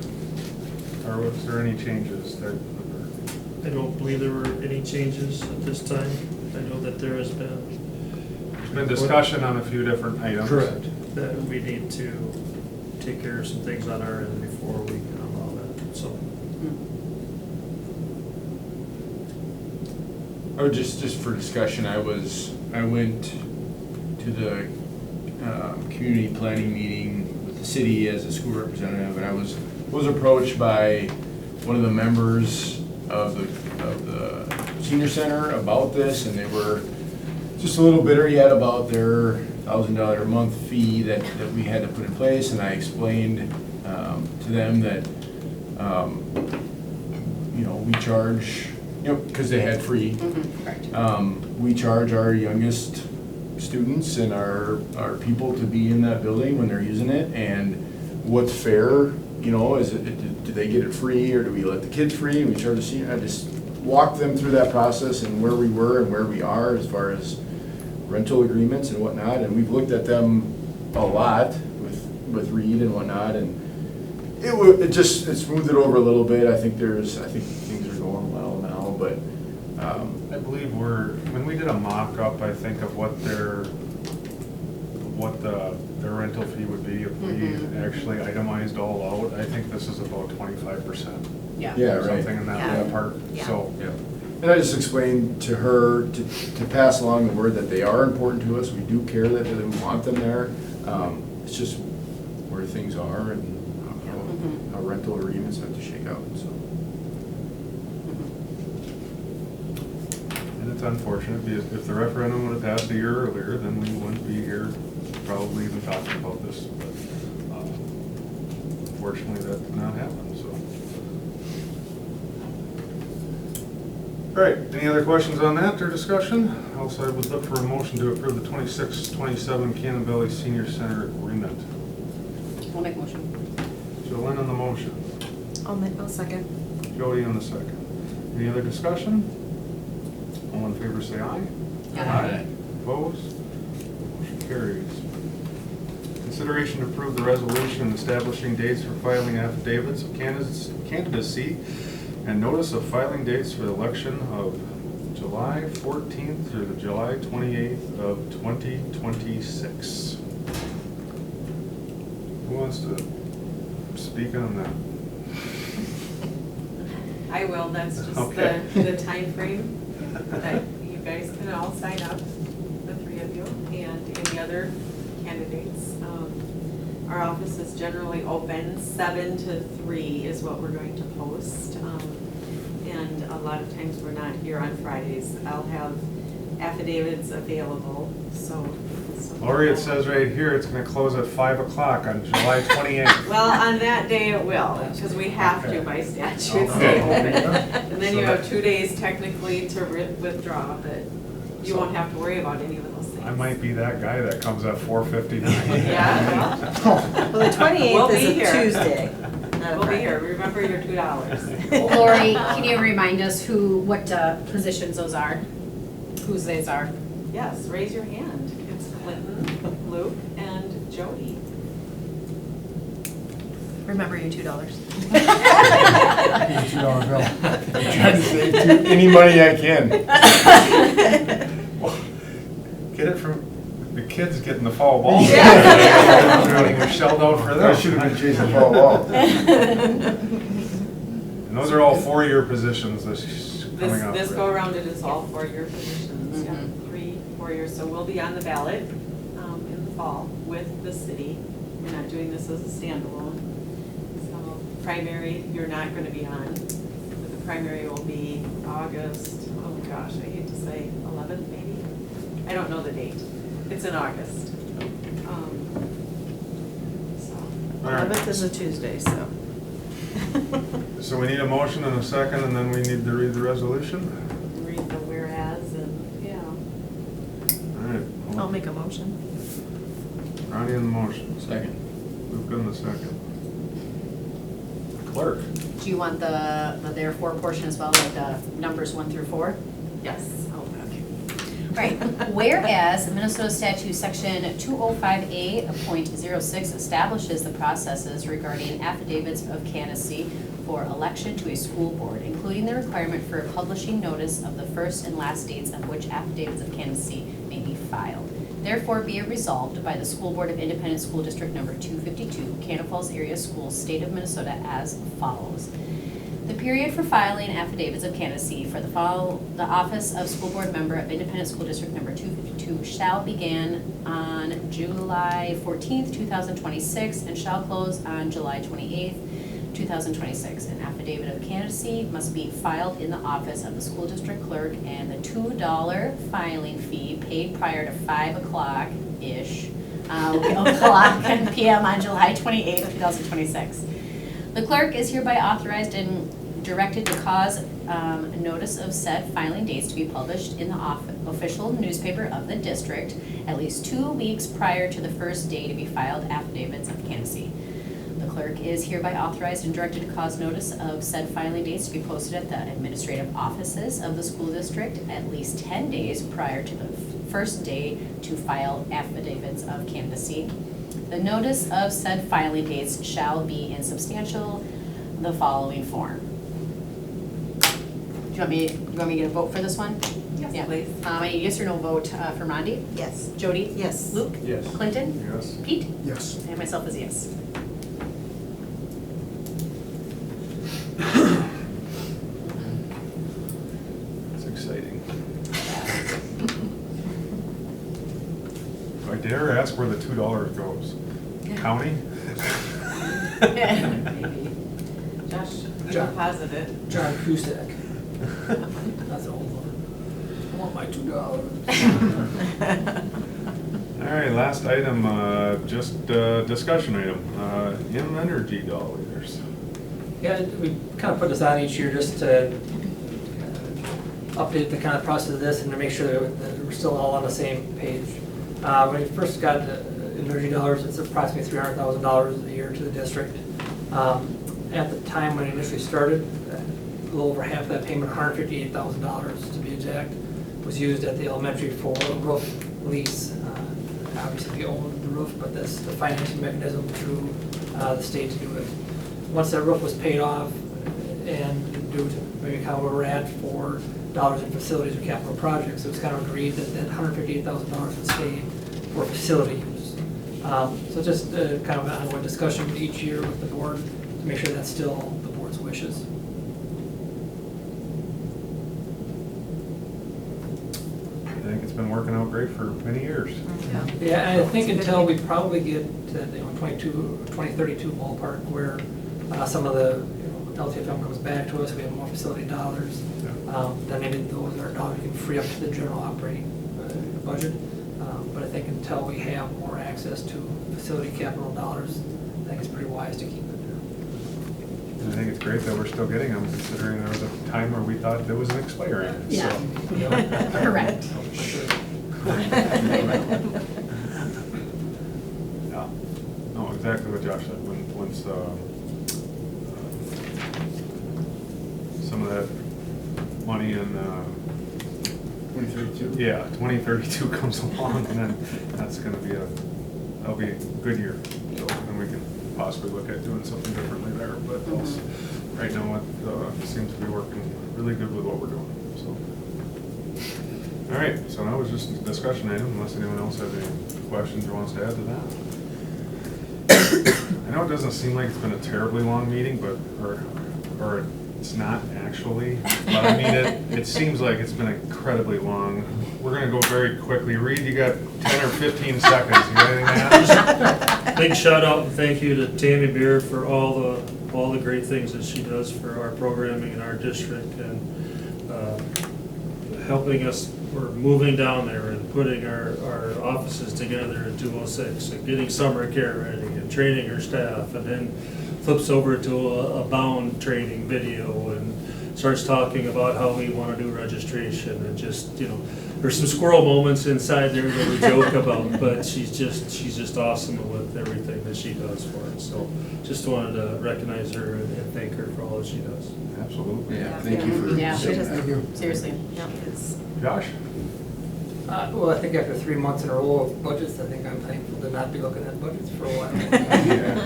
Or was there any changes? There I don't believe there were any changes at this time. I know that there has been. There's been discussion on a few different items. That we need to take care of some things on our end before we can allow that, so. Oh, just for discussion, I went to the community planning meeting with the city as a school representative, and I was approached by one of the members of the senior center about this, and they were just a little bitter yet about their $1,000 a month fee that we had to put in place, and I explained to them that, we charge, because they had free. Correct. We charge our youngest students and our people to be in that building when they're using it, and what's fair, is it, do they get it free, or do we let the kids free, and we charge the senior? I just walked them through that process and where we were and where we are as far as rental agreements and whatnot, and we've looked at them a lot with Reed and whatnot, and it smoothed it over a little bit. I think things are going well now, but I believe when we did a mock-up, I think of what their rental fee would be if we actually itemized all out. I think this is about 25%. Yeah. yeah, right. Something in that Yeah. part, Yeah. so. Yeah, and I just explained to her to pass along the word that they are important to us. We do care that we want them there. It's just where things are and how rental agreements have to shake out, so. And it's unfortunate, because if the referendum would have passed a year earlier, then we wouldn't be here probably even talking about this, but unfortunately that did not happen, so. All right, any other questions on that or discussion? Else I would look for a motion to approve the 26-27 Cannon Valley Senior Center agreement. I'll make motion. Jolene on the motion, I'll second. Jody on the second. Any other discussion? All in favor say aye. Aye. Opposed? Motion carries. Consideration to approve the resolution establishing dates for filing affidavits of candidacy and notice of filing dates for the election of July 14th through the July 28th of 2026. Who wants to speak on that? I will, that's just Okay. the timeframe that you guys can all sign up, the three of you, and any other candidates. Our office is generally open 7 to 3 is what we're going to post. And a lot of times we're not here on Fridays. I'll have affidavits available, so. Lori, it says right here it's going to close at 5 o'clock on July 28th. Well, on that day it will, because we have to by statute Okay. stay open. And then you have 2 days technically to withdraw, but you won't have to worry about any of those things. I might be that guy that comes at 4:59. Yeah, Well, the 28th We'll is be a here. Tuesday. not a we'll be Friday. here, remember your $2. Lori, can you remind us what positions those are? Whose these are? Yes, raise your hand. It's Clinton, Luke, and Jody. Remember your $2. $2 bill. I'm trying to save any money I can. Get it from the kids getting the foul ball. Yeah. We're shelled out for I them. should have been chasing the ball. And those are all 4-year positions this coming up. This right? go around, it is all 4-year positions, yeah, 3, 4 years. So we'll be on the ballot in the fall with the city. We're not doing this as a standalone. So primary, you're not going to be on. But the primary will be August, oh gosh, I hate to say 11th maybe? I don't know the date. It's in August. So. All right. 11th is a Tuesday, so. So we need a motion and a second, and then we need to read the resolution? Read the whereas and, yeah. All right. I'll make a motion. Ronnie on the motion. Second. Luke on the second. Clerk. Do you want the therefore portion as well, like the numbers 1 through 4? Yes. Oh, okay. Right, whereas Minnesota Statute Section 205A.06 establishes the processes regarding affidavits of candidacy for election to a school board, including the requirement for publishing notice of the first and last dates on which affidavits of candidacy may be filed. Therefore, be it resolved by the School Board of Independent School District Number 252, Cannon Falls Area Schools, State of Minnesota, as follows. The period for filing affidavits of candidacy for the office of school board member of Independent School District Number 252 shall begin on July 14th, 2026, and shall close on July 28th, 2026. An affidavit of candidacy must be filed in the office of the school district clerk, and the $2 filing fee paid prior to 5 o'clock-ish p.m. on July 28th, 2026. The clerk is hereby authorized and directed to cause notice of said filing dates to be published in the official newspaper of the district at least 2 weeks prior to the first day to be filed affidavits of candidacy. The clerk is hereby authorized and directed to cause notice of said filing dates to be posted at the administrative offices of the school district at least 10 days prior to the first day to file affidavits of candidacy. The notice of said filing dates shall be in substantial the following form. Do you want me to get a vote for this one? Yes, Yeah. please. I need a yes or no vote for Rondi? Yes. Jody? Yes. Luke? Yes. Clinton? Yes. Pete? Yes. And myself is yes. It's exciting. Do I dare ask where the $2 goes? County? Maybe. Josh, you John. deposit it. John Cusack. That's an old one. I want my $2. All right, last item, just discussion item, energy dollars. Yeah, we kind of put this on each year just to update the kind of process of this and to make sure that we're still all on the same page. When we first got energy dollars, it's approximately $300,000 a year to the district. At the time when it initially started, a little over half of that payment, $158,000 to be exact, was used at the elementary for a roof lease. Obviously, we own the roof, but that's the financing mechanism through the state to do it. Once that roof was paid off, and due to maybe kind of where we're at for dollars in facilities or capital projects, it was kind of agreed that that $158,000 would stay for facility use. So just kind of an ongoing discussion each year with the board to make sure that's still the board's wishes. I think it's been working out great for many years. Yeah, and I think until we probably get to, 2032 ballpark where some of the, LTFM comes back to us, we have more facility dollars, then maybe those are dollars we can free up to the general operating budget. But I think until we have more access to facility capital dollars, I think it's pretty wise to keep it there. And I think it's great that we're still getting them, considering there was a time where we thought there was an expiring. Yeah. So. Correct. Yeah, no, exactly what Josh said, once some of that money in, 2032. yeah, 2032 comes along, and then that's gonna be that'll be a good year. So then we can possibly look at doing something differently there, but also, right now, it seems to be working really good with what we're doing, so. All right, so that was just a discussion item, unless anyone else has any questions or wants to add to that. I know it doesn't seem like it's been a terribly long meeting, but, or it's not actually, but I mean, it seems like it's been incredibly long. We're gonna go very quickly. Reed, you got 10 or 15 seconds. You got anything to add? Big shout out and thank you to Tammy Beer for all the great things that she does for our programming in our district and helping us. We're moving down there and putting our offices together at 206 and getting summer care ready and training our staff, and then flips over to a bound training video and starts talking about how we want to do registration and just, there's some squirrel moments inside there that we joke about, but she's just awesome with everything that she does for us. So just wanted to recognize her and thank her for all that she does. Absolutely. Yeah, thank you for Yeah. saying that. Thank you. Seriously. Josh? Well, I think after 3 months in a row of budgets, I think I'm thankful to not be looking at budgets for a while. Yeah.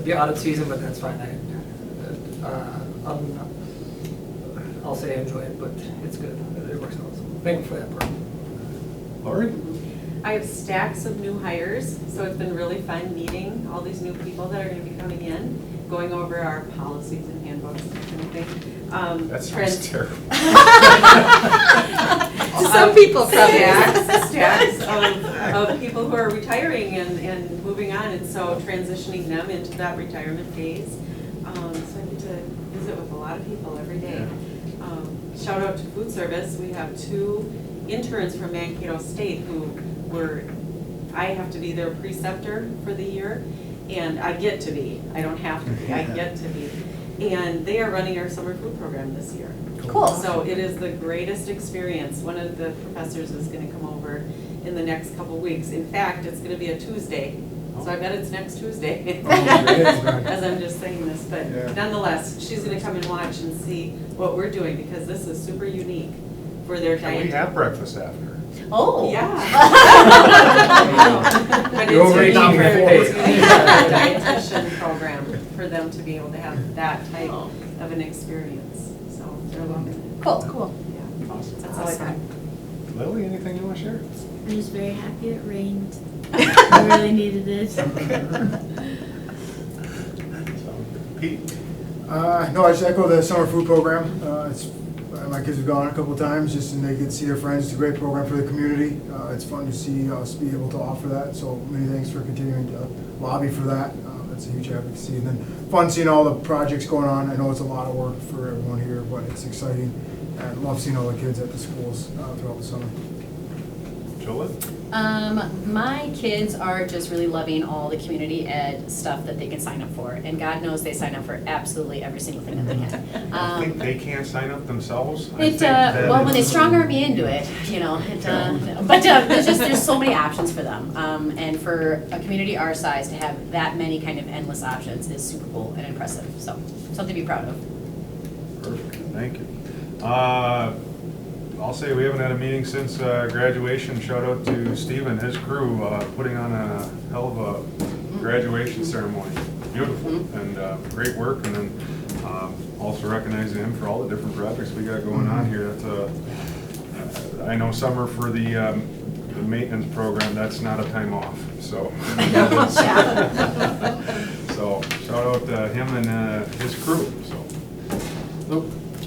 The audit season, but that's fine. I'll say I enjoy it, but it's good. It works out. So thank you for that part. Lori? I have stacks of new hires, so it's been really fun meeting all these new people that are gonna be coming in, going over our policies and handbooks and that kind of thing. That sounds terrible. To some people, probably. Stacks of people who are retiring and moving on, and so transitioning them into that retirement phase. So I get to visit with a lot of people every day. Shout out to food service, we have 2 interns from Mankato State who I have to be their preceptor for the year, and I get to be, I don't have to be, I get to be. And they are running our summer food program this year. Cool. So it is the greatest experience. One of the professors is gonna come over in the next couple weeks. In fact, it's gonna be a Tuesday, so I bet it's next Tuesday. As I'm just saying this, but Yeah. nonetheless, she's gonna come and watch and see what we're doing, because this is super unique for their Can we diet. have breakfast after? Oh. Yeah. But You're it's already unique eating for before. it's unique for a dietitian program, for them to be able to have that type Oh. of an experience, so they're loving it. Cool, cool. Yeah, Awesome. that's all I got. Lily, anything you want to share? I'm just very happy it rained. I really needed it. Pete? No, I just echo the summer food program. My kids have gone a couple of times just and they get to see their friends. It's a great program for the community. It's fun to see us be able to offer that. So many thanks for continuing to lobby for that. That's a huge advocacy. And then fun seeing all the projects going on. I know it's a lot of work for everyone here, but it's exciting. And love seeing all the kids at the schools throughout the summer. Jolette? My kids are just really loving all the community ed stuff that they can sign up for, and God knows they sign up for absolutely every single thing that they can. I think they can't sign up themselves. I It, think that well, when they it's- strong arm me into it, you know, but there's so many options for them. And for a community our size to have that many kind of endless options is super cool and impressive, so something to be proud of. Perfect, thank you. I'll say we haven't had a meeting since graduation. Shout out to Steve and his crew putting on a hell of a graduation ceremony. Beautiful and great work, and then also recognizing him for all the different projects we got going on here. That's I know summer for the maintenance program, that's not a time off, so. So shout out to him and his crew, so.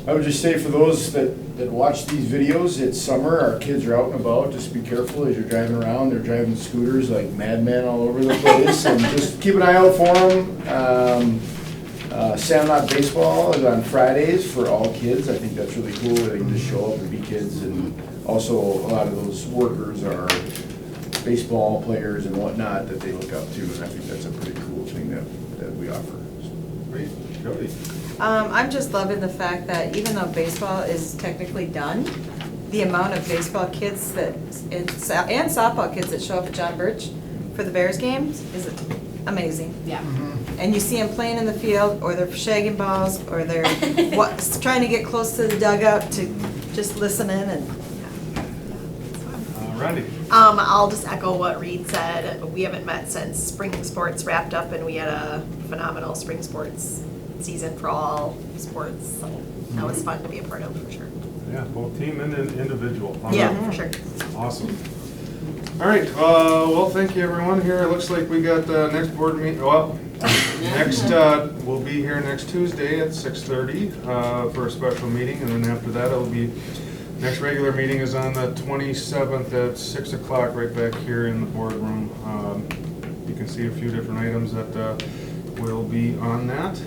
I would just say for those that watch these videos, it's summer, our kids are out and about, just be careful as you're driving around, they're driving scooters like madmen all over the place, and just keep an eye out for them. Sandlot Baseball is on Fridays for all kids, I think that's really cool, they can just show up and be kids, and also a lot of those workers are baseball players and whatnot that they look up to, and I think that's a pretty cool thing that we offer. Great, Jody. I'm just loving the fact that even though baseball is technically done, the amount of baseball kids and softball kids that show up at John Birch for the Bears games is amazing. Yeah. And you see them playing in the field, or they're shagging balls, or they're trying to get close to the dugout to just listen in and. Randy? I'll just echo what Reed said. We haven't met since spring sports wrapped up, and we had a phenomenal spring sports season for all sports. So that was fun to be a part of, for sure. Yeah, both team and individual. Yeah, for sure. Awesome. All right, well, thank you, everyone. Here, it looks like we got the next board meeting, we'll be here next Tuesday at 6:30 for a special meeting, and then after that, it'll be, next regular meeting is on the 27th at 6 o'clock, right back here in the boardroom. You can see a few different items that will be on that,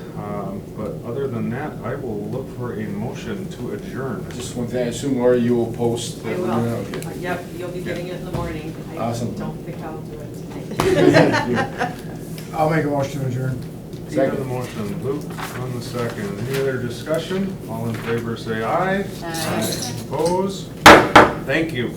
but other than that, I will look for a motion to adjourn. Just one thing, I assume, Laura, you will post. I will. Okay. Yep, you'll be getting it in the morning. Awesome. I don't think I'll do it tonight. I'll make a motion to adjourn. Pete on the motion, Luke on the second. Any other discussion? All in favor say aye. Aye. Opposed? Thank you.